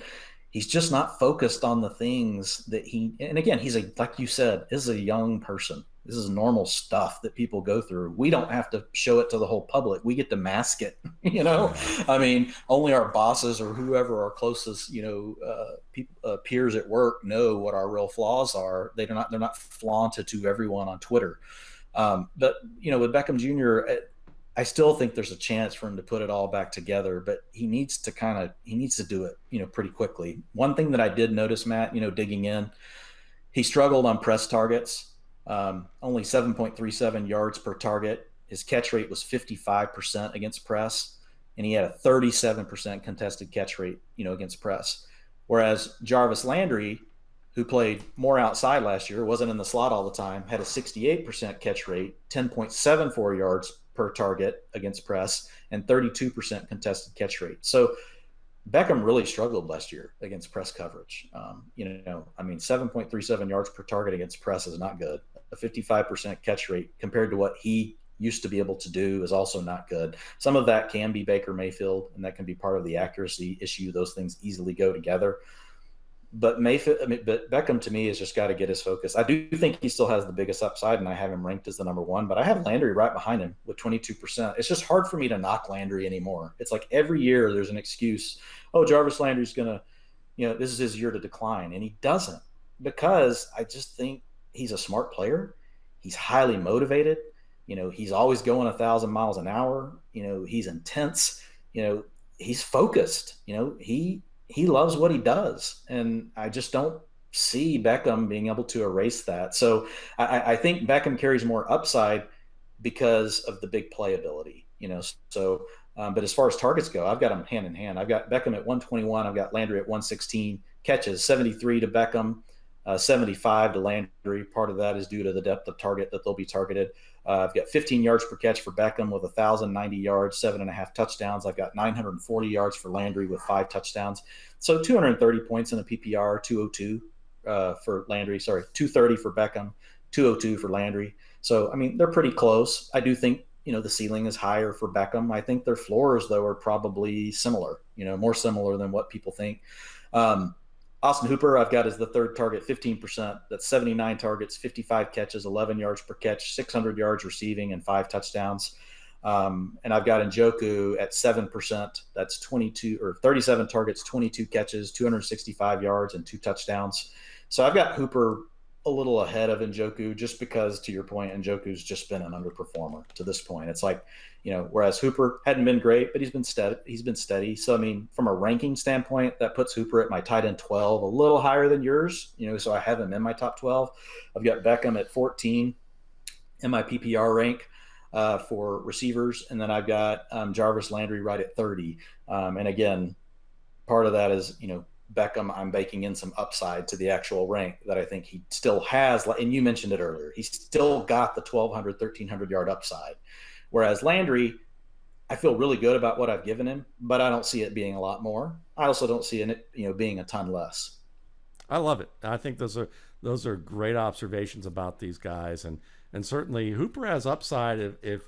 he's just not focused on the things that and again, he's like you said, is a young person. this is normal stuff that people go through. We don't have to show it to the whole public. We get to mask it. I mean, only our bosses or whoever our closest, peers at work know what our real flaws are. They're not flaunted to everyone on Twitter. But with Beckham Jr., I still think there's a chance for him to put it all back together, but he needs to do it, pretty quickly. One thing that I did notice, Matt, digging in, he struggled on press targets, only 7.37 yards per target. His catch rate was 55% against press, and he had a 37% contested catch rate, against press. Whereas Jarvis Landry, who played more outside last year, wasn't in the slot all the time, had a 68% catch rate, 10.74 yards per target against press, and 32% contested catch rate. So Beckham really struggled last year against press coverage. 7.37 yards per target against press is not good. A 55% catch rate compared to what he used to be able to do is also not good. Some of that can be Baker Mayfield, and that can be part of the accuracy issue. Those things easily go together. But Beckham to me has just got to get his focus. I do think he still has the biggest upside, and I have him ranked as the number one. But I have Landry right behind him with 22%. It's just hard for me to knock Landry anymore. It's like every year there's an excuse. Oh, Jarvis Landry's gonna, this is his year to decline, and he doesn't, because I just think he's a smart player. He's highly motivated. He's always going 1,000 miles an hour. He's intense. He's focused. He loves what he does. And I just don't see Beckham being able to erase that. So I think Beckham carries more upside because of the big playability, but as far as targets go, I've got them hand in hand. I've got Beckham at 121. I've got Landry at 116. Catches, 73 to Beckham, 75 to Landry. Part of that is due to the depth of target that they'll be targeted. I've got 15 yards per catch for Beckham with 1,090 yards, 7.5 touchdowns. I've got 940 yards for Landry with 5 touchdowns. So 230 points in a PPR, 202 for Landry. 230 for Beckham, 202 for Landry. So, they're pretty close. I do think, the ceiling is higher for Beckham. I think their floors, though, are probably similar, more similar than what people think. Austin Hooper, I've got as the third target, 15%. That's 79 targets, 55 catches, 11 yards per catch, 600 yards receiving, and 5 touchdowns. And I've got Njoku at 7%. That's 37 targets, 22 catches, 265 yards, and 2 touchdowns. So I've got Hooper a little ahead of Njoku, just because, to your point, Njoku's just been an underperformer to this point. It's like, whereas Hooper hadn't been great, but he's been steady. So, from a ranking standpoint, that puts Hooper at my tight end 12, a little higher than yours, so I have him in my top 12. I've got Beckham at 14 in my PPR rank for receivers. And then I've got Jarvis Landry right at 30. And again, part of that is, Beckham, I'm baking in some upside to the actual rank that I think he still has. And you mentioned it earlier. He's still got the 1,200, 1,300 yard upside. Whereas Landry, I feel really good about what I've given him, but I don't see it being a lot more. I also don't see it, being a ton less. I love it. I think those are great observations about these guys. And certainly Hooper has upside if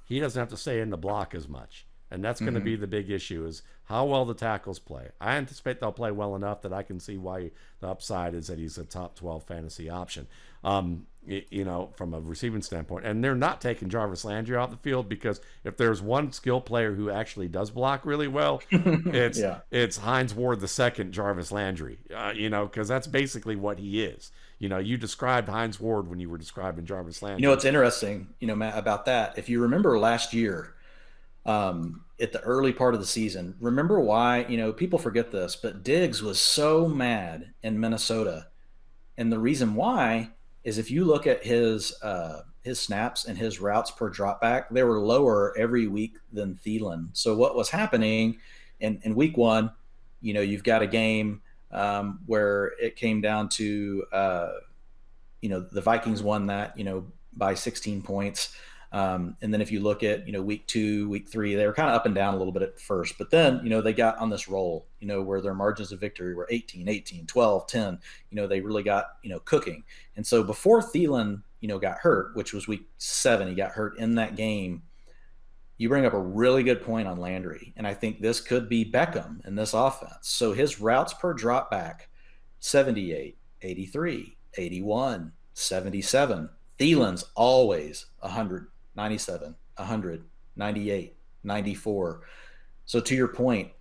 he doesn't have to stay in the block as much. And that's going to be the big issue, is how well the tackles play. I anticipate they'll play well enough that I can see why the upside is that he's a top 12 fantasy option, from a receiving standpoint. And they're not taking Jarvis Landry off the field, because if there's one skill player who actually does block really well, it's Hines Ward II, Jarvis Landry, because that's basically what he is. You described Hines Ward when you were describing Jarvis Landry. It's interesting, Matt, about that. If you remember last year, at the early part of the season, remember why, people forget this, but Diggs was so mad in Minnesota. And the reason why is, if you look at his snaps and his routes per dropback, they were lower every week than Thielen. So what was happening in week 1, you've got a game where it came down to, the Vikings won that, by 16 points. And then if you look at, week 2, week 3, they were kind of up and down a little bit at first, but then, they got on this roll, where their margins of victory were 18, 12, 10, they really got, cooking. And so before Thielen, got hurt, which was week 7, he got hurt in that game. You bring up a really good point on Landry. And I think this could be Beckham in this offense. So his routes per drop back, 78, 83, 81, 77, Thielen's always 100, 97, 100, 98, 94. So to your point,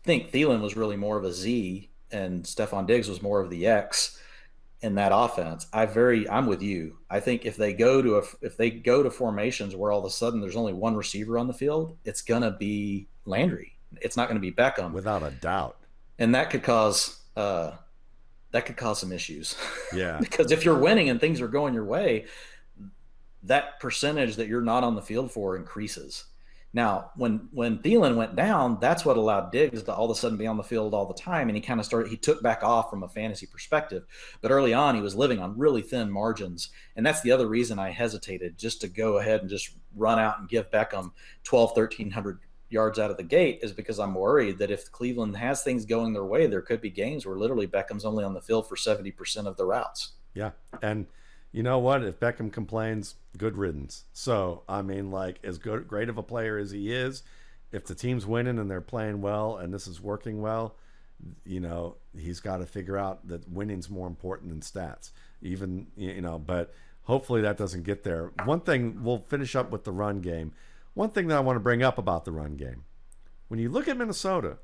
think Thielen was really more of a Z and Stephon Diggs was more of the X in that offense. I'm with you. I think if they go to formations where all of a sudden there's only one receiver on the field, it's gonna be Landry. It's not gonna be Beckham, without a doubt. And that could cause some issues. Yeah. Because if you're winning and things are going your way, that percentage that you're not on the field for increases. Now, when Thielen went down, that's what allowed Diggs to all of a sudden be on the field all the time. And he took back off from a fantasy perspective. But early on, he was living on really thin margins. And that's the other reason I hesitated just to go ahead and just run out and give Beckham 1,300 yards out of the gate, is because I'm worried that if Cleveland has things going their way, there could be games where literally Beckham's only on the field for 70% of the routes. Yeah. And you know what? If Beckham complains, good riddance. So, I mean, like, as great of a player as he is, if the team's winning and they're playing well and this is working well, you know, he's got to figure out that winning's more important than stats. Even, you know, but hopefully that doesn't get there. One thing, we'll finish up with the run game. One thing that I want to bring up about the run game, when you look at Minnesota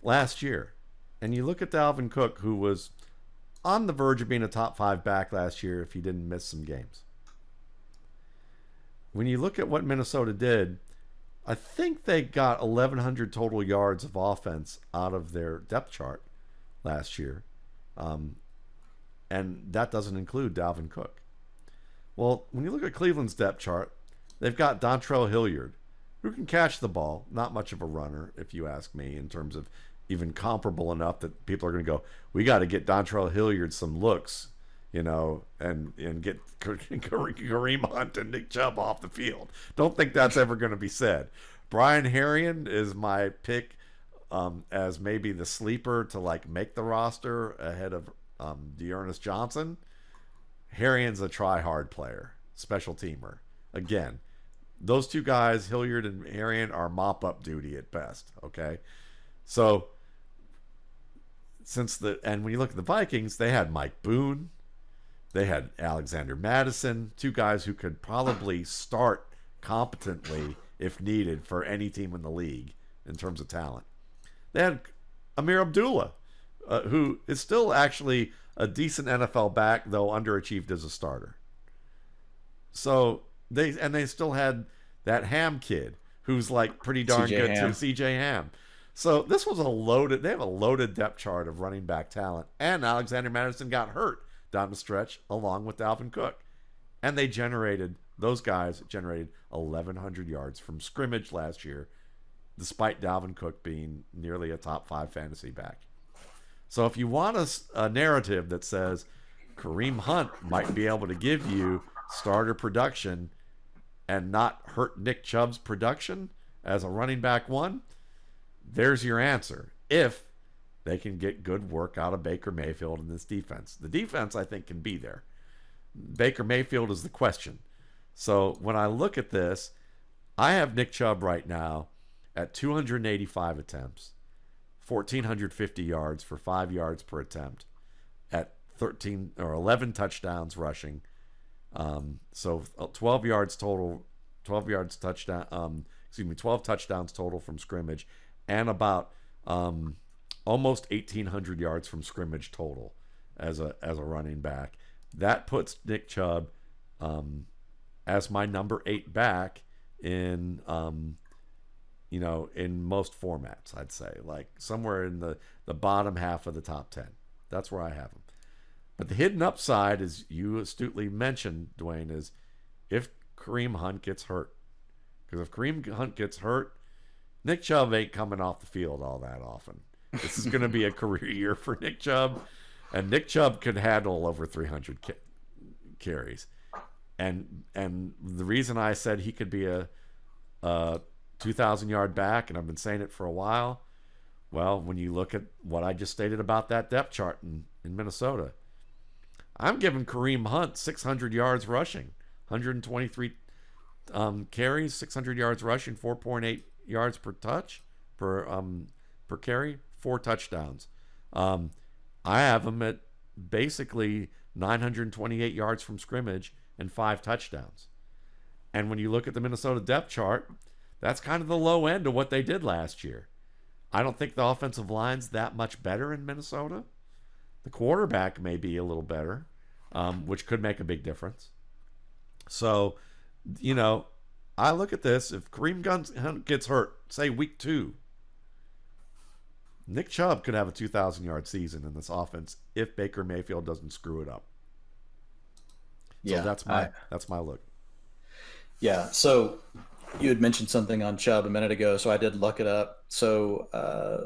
last year and you look at Dalvin Cook, who was on the verge of being a top 5 back last year if he didn't miss some games. When you look at what Minnesota did, I think they got 1,100 total yards of offense out of their depth chart last year. And that doesn't include Dalvin Cook. Well, when you look at Cleveland's depth chart, they've got Dontrell Hilliard, who can catch the ball. Not much of a runner, if you ask me, in terms of even comparable enough that people are going to go, we got to get Dontrell Hilliard some looks, you know, and get Kareem Hunt and Nick Chubb off the field. Don't think that's ever going to be said. Brian Herrien is my pick as maybe the sleeper to like make the roster ahead of Dearness Johnson. Herrien's a try-hard player, special teamer. Again, those two guys, Hilliard and Herrien, are mop-up duty at best, okay? So, and when you look at the Vikings, they had Mike Boone, they had Alexander Mattison, two guys who could probably start competently if needed for any team in the league in terms of talent. They had Amir Abdullah, who is still actually a decent NFL back, though underachieved as a starter. So they still had that Ham kid, who's like pretty darn good too, CJ Ham. So this was they have a loaded depth chart of running back talent. And Alexander Mattison got hurt down the stretch along with Dalvin Cook. And those guys generated 1,100 yards from scrimmage last year, despite Dalvin Cook being nearly a top 5 fantasy back. So if you want a narrative that says Kareem Hunt might be able to give you starter production and not hurt Nick Chubb's production as a running back one, there's your answer. If they can get good work out of Baker Mayfield in this defense. The defense, I think, can be there. Baker Mayfield is the question. So when I look at this, I have Nick Chubb right now at 285 attempts, 1,450 yards for 5 yards per attempt, at 11 touchdowns rushing. So 12 yards total, 12 yards touchdown. 12 touchdowns total from scrimmage, and about almost 1,800 yards from scrimmage total as a running back. That puts Nick Chubb as my number 8 back in in most formats. I'd say like somewhere in the bottom half of the top 10. That's where I have him. But the hidden upside, as you astutely mentioned, Dwain, is if Kareem Hunt gets hurt. Because if Kareem Hunt gets hurt, Nick Chubb ain't coming off the field all that often. This is going to be a career year for Nick Chubb. And Nick Chubb could handle over 300 carries. And the reason I said he could be a 2,000-yard back, and I've been saying it for a while, well, when you look at what I just stated about that depth chart in Minnesota, I'm giving Kareem Hunt 600 yards rushing, 123 carries, 600 yards rushing, 4.8 yards per carry, 4 touchdowns. I have him at basically 928 yards from scrimmage, and 5 touchdowns. And when you look at the Minnesota depth chart, that's kind of the low end of what they did last year. I don't think the offensive line's that much better in Minnesota. The quarterback may be a little better, which could make a big difference. So, I look at this. If Kareem Hunt gets hurt, say week 2, Nick Chubb could have a 2,000-yard season in this offense if Baker Mayfield doesn't screw it up. So that's my look. Yeah. So you had mentioned something on Chubb a minute ago, so I did look it up. So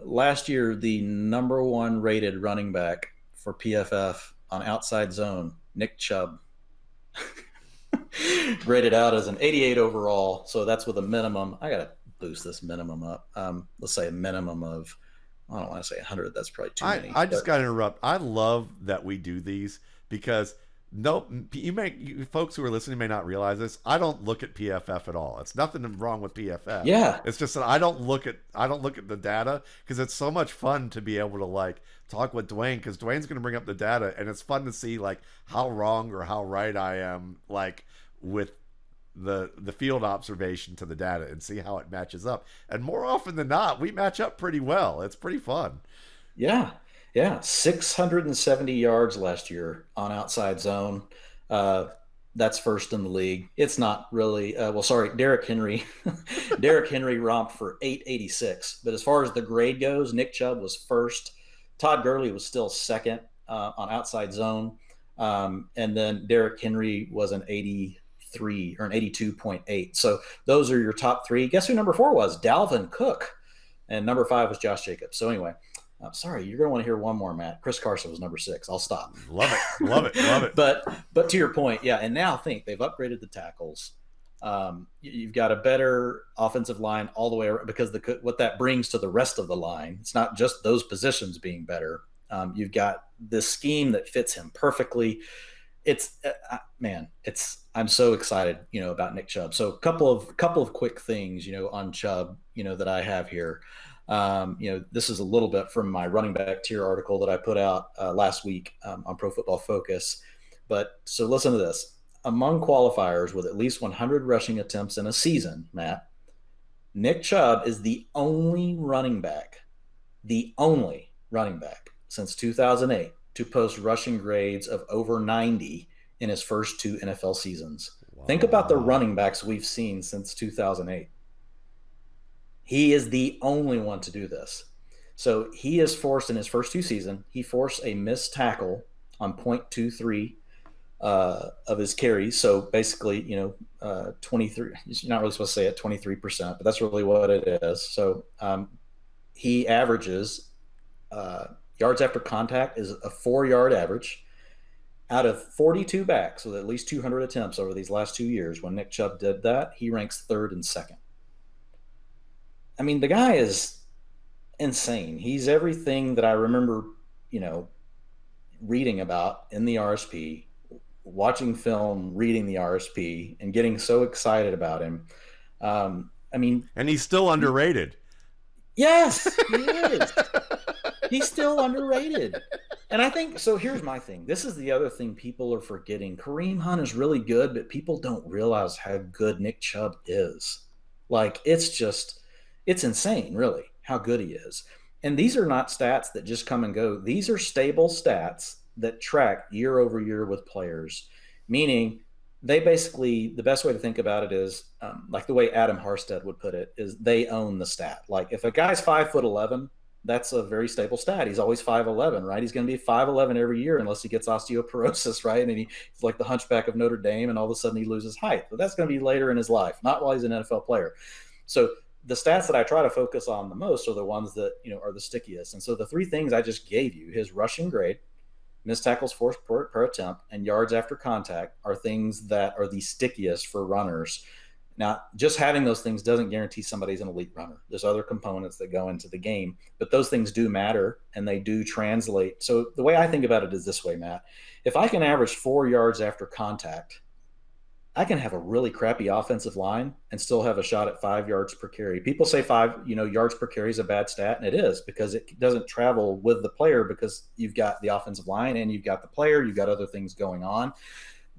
last year, the number 1 rated running back for PFF on outside zone, Nick Chubb, graded out as an 88 overall. So that's with a minimum. I got to boost this minimum up. Let's say a minimum of, I don't want to say 100. That's probably too many. I just got to interrupt. I love that we do these because you folks who are listening may not realize this. I don't look at PFF at all. It's nothing wrong with PFF. Yeah. It's just that I don't look at the data because it's so much fun to be able to talk with Dwain, because Dwain's going to bring up the data and it's fun to see how wrong or how right I am with the field observation to the data and see how it matches up. And more often than not, we match up pretty well. It's pretty fun. Yeah. 670 yards last year on outside zone. That's first in the league. It's not really, Derrick Henry. Derrick Henry romped for 886. But as far as the grade goes, Nick Chubb was first. Todd Gurley was still second on outside zone. And then Derrick Henry was an 83 or an 82.8. So those are your top 3. Guess who number 4 was? Dalvin Cook. And number 5 was Josh Jacobs. So anyway, I'm sorry, you're going to want to hear one more, Matt. Chris Carson was number 6. I'll stop. Love it. But to your point, yeah, and now think they've upgraded the tackles. You've got a better offensive line all the way around, because what that brings to the rest of the line, it's not just those positions being better. You've got this scheme that fits him perfectly. I'm so excited, about Nick Chubb. So a couple of quick things, on Chubb, that I have here. This is a little bit from my running back tier article that I put out last week on Pro Football Focus. But so listen to this. Among qualifiers with at least 100 rushing attempts in a season, Matt, Nick Chubb is the only running back since 2008 to post rushing grades of over 90 in his first 2 NFL seasons. Wow. Think about the running backs we've seen since 2008. He is the only one to do this. So he is forced in his first 2 seasons, he forced a missed tackle on 0.23 of his carries. So basically, 23, you're not really supposed to say it, 23%, but that's really what it is. So he averages yards after contact is a 4-yard average. Out of 42 backs with at least 200 attempts over these last 2 years, when Nick Chubb did that, he ranks 3rd and 2nd. I mean, the guy is insane. He's everything that I remember, reading about in the RSP, watching film, reading the RSP, and getting so excited about him. And he's still underrated. Yes, he is. He's still underrated. And I think, so here's my thing. This is the other thing people are forgetting. Kareem Hunt is really good, but people don't realize how good Nick Chubb is. It's insane, really, how good he is. And these are not stats that just come and go. These are stable stats that track year over year with players, meaning they basically, the best way to think about it is like the way Adam Harstead would put it, is they own the stat. Like if a guy's 5'11", that's a very stable stat. He's always 5'11", right? He's going to be 5'11" every year unless he gets osteoporosis, right? And he's like the Hunchback of Notre Dame, and all of a sudden he loses height. But that's going to be later in his life, not while he's an NFL player. So the stats that I try to focus on the most are the ones that, are the stickiest. And so the 3 things I just gave you, his rushing grade, missed tackles forced per attempt, and yards after contact, are things that are the stickiest for runners. Now, just having those things doesn't guarantee somebody's an elite runner. There's other components that go into the game, but those things do matter and they do translate. So the way I think about it is this way, Matt. If I can average 4 yards after contact I can have a really crappy offensive line and still have a shot at 5 yards per carry. People say 5 yards per carry is a bad stat, and it is because it doesn't travel with the player because you've got the offensive line and you've got the player, you've got other things going on.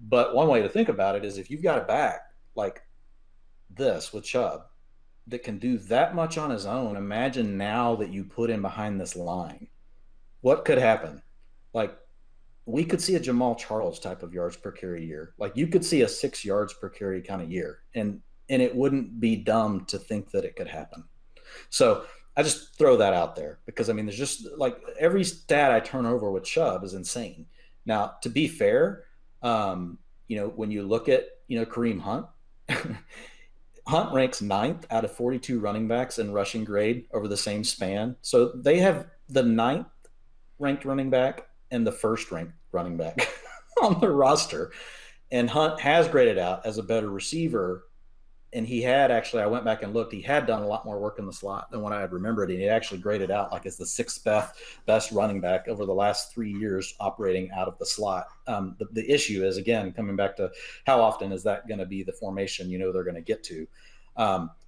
But one way to think about it is if you've got a back like this with Chubb that can do that much on his own, imagine now that you put him behind this line. What could happen? Like, we could see a Jamal Charles type of yards per carry year. Like, you could see a 6 yards per carry kind of year. And it wouldn't be dumb to think that it could happen. So I just throw that out there because, I mean, there's just like every stat I turn over with Chubb is insane. Now, to be fair, when you look at, Kareem Hunt, Hunt ranks 9th out of 42 running backs in rushing grade over the same span. So they have the 9th ranked running back and the 1st ranked running back on the roster. And Hunt has graded out as a better receiver. And he had actually, I went back and looked, he had done a lot more work in the slot than what I had remembered. And he actually graded out like as the 6th best running back over the last 3 years operating out of the slot. The issue is, again, coming back to how often is that going to be the formation, they're going to get to.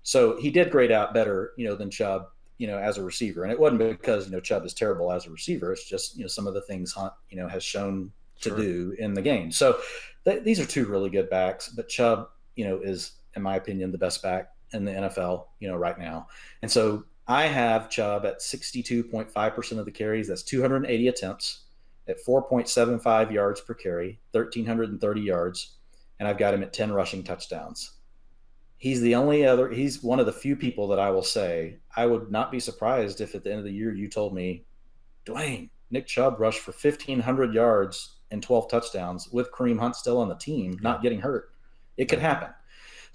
So he did grade out better, than Chubb, as a receiver. And it wasn't because, Chubb is terrible as a receiver. It's just, some of the things Hunt, has shown to do in the game. So these are two really good backs, but Chubb, is, in my opinion, the best back in the NFL, right now. And so I have Chubb at 62.5% of the carries. That's 280 attempts at 4.75 yards per carry, 1,330 yards. And I've got him at 10 rushing touchdowns. He's one of the few people that I will say, I would not be surprised if at the end of the year you told me, Dwain, Nick Chubb rushed for 1,500 yards and 12 touchdowns with Kareem Hunt still on the team, not getting hurt. It could happen.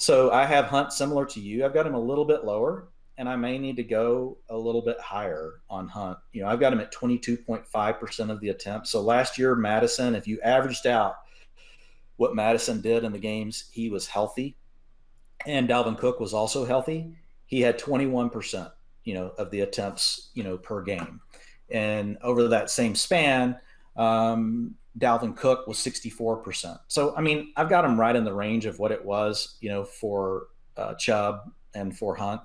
So I have Hunt similar to you. I've got him a little bit lower, and I may need to go a little bit higher on Hunt. I've got him at 22.5% of the attempts. So last year, Madison, if you averaged out what Madison did in the games, he was healthy, and Dalvin Cook was also healthy. He had 21%, of the attempts, per game. And over that same span, Dalvin Cook was 64%. So, I mean, I've got him right in the range of what it was, for Chubb and for Hunt.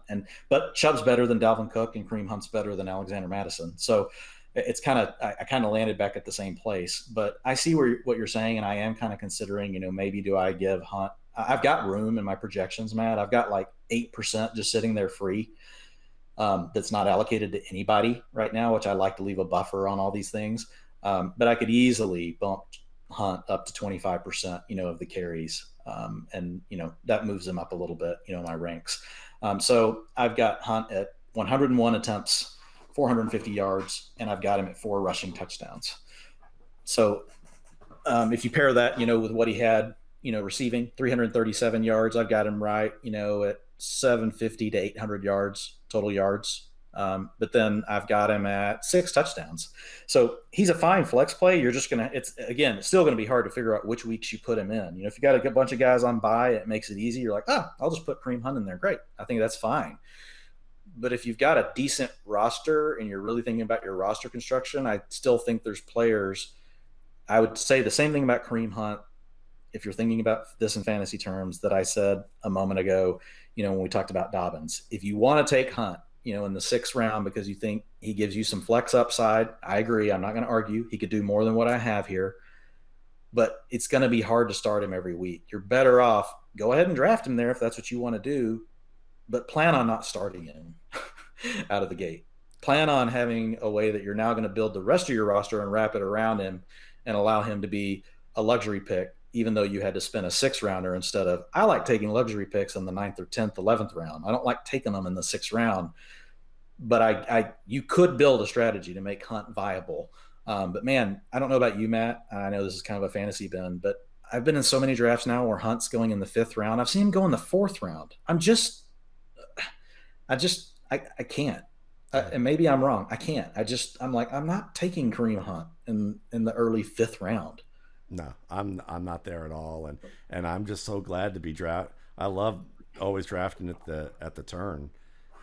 But Chubb's better than Dalvin Cook and Kareem Hunt's better than Alexander Madison. So it's I kind of landed back at the same place. But I see what you're saying, and I am kind of considering, maybe do I give Hunt – I've got room in my projections, Matt. I've got like 8% just sitting there free. That's not allocated to anybody right now, which I like to leave a buffer on all these things. But I could easily bump Hunt up to 25%, of the carries. And that moves him up a little bit, in my ranks. So I've got Hunt at 101 attempts, 450 yards, and I've got him at 4 rushing touchdowns. So if you pair that, with what he had, receiving 337 yards, I've got him right, at 750 to 800 yards, total yards. But then I've got him at 6 touchdowns. So he's a fine flex play. You're just going to, it's still going to be hard to figure out which weeks you put him in. If you got a bunch of guys on bye, it makes it easy. You're like, I'll just put Kareem Hunt in there. Great. I think that's fine. But if you've got a decent roster and you're really thinking about your roster construction, I still think there's players. I would say the same thing about Kareem Hunt. If you're thinking about this in fantasy terms that I said a moment ago, when we talked about Dobbins, if you want to take Hunt, in the 6th round because you think he gives you some flex upside, I agree. I'm not going to argue. He could do more than what I have here, but it's going to be hard to start him every week. You're better off, go ahead and draft him there if that's what you want to do, but plan on not starting him out of the gate. Plan on having a way that you're now going to build the rest of your roster and wrap it around him and allow him to be a luxury pick, even though you had to spend a 6th rounder instead of, I like taking luxury picks in the 9th or 10th, 11th round. I don't like taking them in the 6th round, but you could build a strategy to make Hunt viable. But man, I don't know about you, Matt. I know this is kind of a fantasy bin, but I've been in so many drafts now where Hunt's going in the 5th round. I've seen him go in the 4th round. I can't. And maybe I'm wrong. I can't. I'm like, I'm not taking Kareem Hunt in the early 5th round. No, I'm not there at all, and I'm just so glad to be I love always drafting at the turn,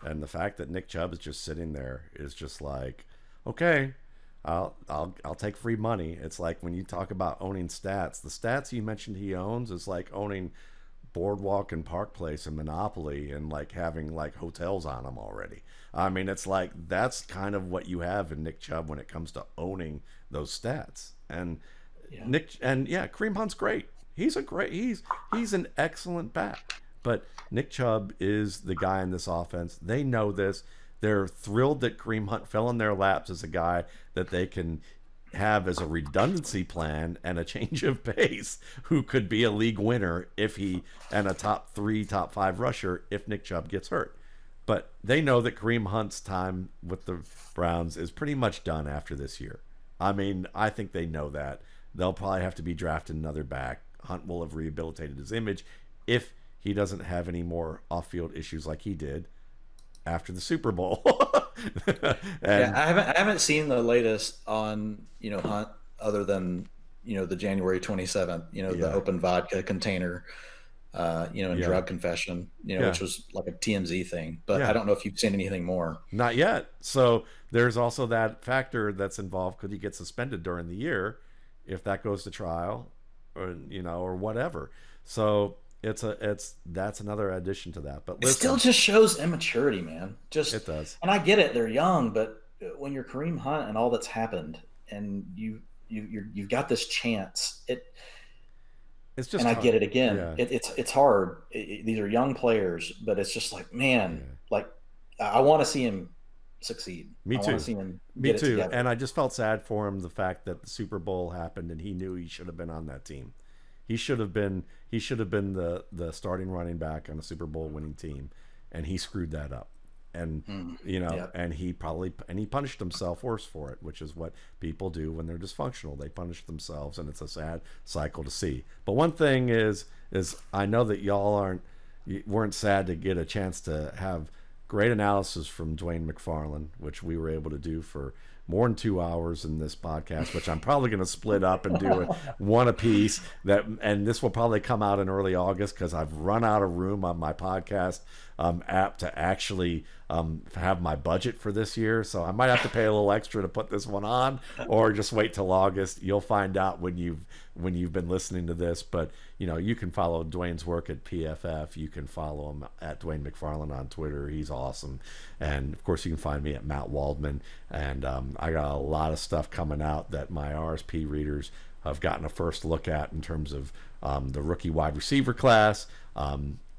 and the fact that Nick Chubb is just sitting there is just like, okay, I'll take free money. It's like when you talk about owning stats, the stats you mentioned he owns is like owning Boardwalk and Park Place and Monopoly and like having like hotels on them already. I mean, it's like that's kind of what you have in Nick Chubb when it comes to owning those stats. And Kareem Hunt's great. He's an excellent back. But Nick Chubb is the guy in this offense. They know this. They're thrilled that Kareem Hunt fell in their laps as a guy that they can have as a redundancy plan and a change of pace who could be a league winner and a top 3, top 5 rusher if Nick Chubb gets hurt. But they know that Kareem Hunt's time with the Browns is pretty much done after this year. I mean, I think they know that. They'll probably have to be drafting another back. Hunt will have rehabilitated his image if he doesn't have any more off-field issues like he did after the Super Bowl. I haven't seen the latest on Hunt other than the January 27th the open vodka container and drug confession which was like a TMZ thing, but I don't know if you've seen anything more. Not yet. So there's also that factor that's involved. Could he get suspended during the year if that goes to trial or whatever? So that's another addition to that. But listen, it still just shows immaturity, man. It does. And I get it, they're young, but when you're Kareem Hunt and all that's happened, and you've got this chance, it's just. And I get it again. Yeah. It's hard. These are young players, but it's just like, man, like I want to see him succeed. Me too. I want to see him Me too. And I just felt sad for him, the fact that the Super Bowl happened and he knew he should have been on that team. He should have been the starting running back on a Super Bowl winning team, and he screwed that up. And and he punished himself worse for it, which is what people do when they're dysfunctional. They punish themselves, and it's a sad cycle to see. But one thing is I know that y'all weren't sad to get a chance to have great analysis from Dwain McFarland, which we were able to do for more than 2 hours in this podcast, which I'm probably going to split up and do one a piece. And this will probably come out in early August because I've run out of room on my podcast app to actually have my budget for this year. So I might have to pay a little extra to put this one on, or just wait till August. You'll find out when you've been listening to this. But you can follow Dwain's work at PFF. You can follow him at Dwain McFarland on Twitter. He's awesome. And of course, you can find me at Matt Waldman. And I got a lot of stuff coming out that my RSP readers have gotten a first look at in terms of the rookie wide receiver class.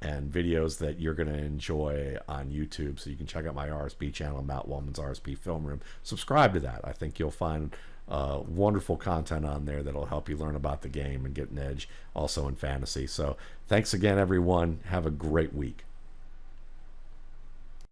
And videos that you're going to enjoy on YouTube. So you can check out my RSP channel, Matt Waldman's RSP Film Room. Subscribe to that. I think you'll find wonderful content on there that'll help you learn about the game and get an edge also in fantasy. So thanks again, everyone. Have a great week.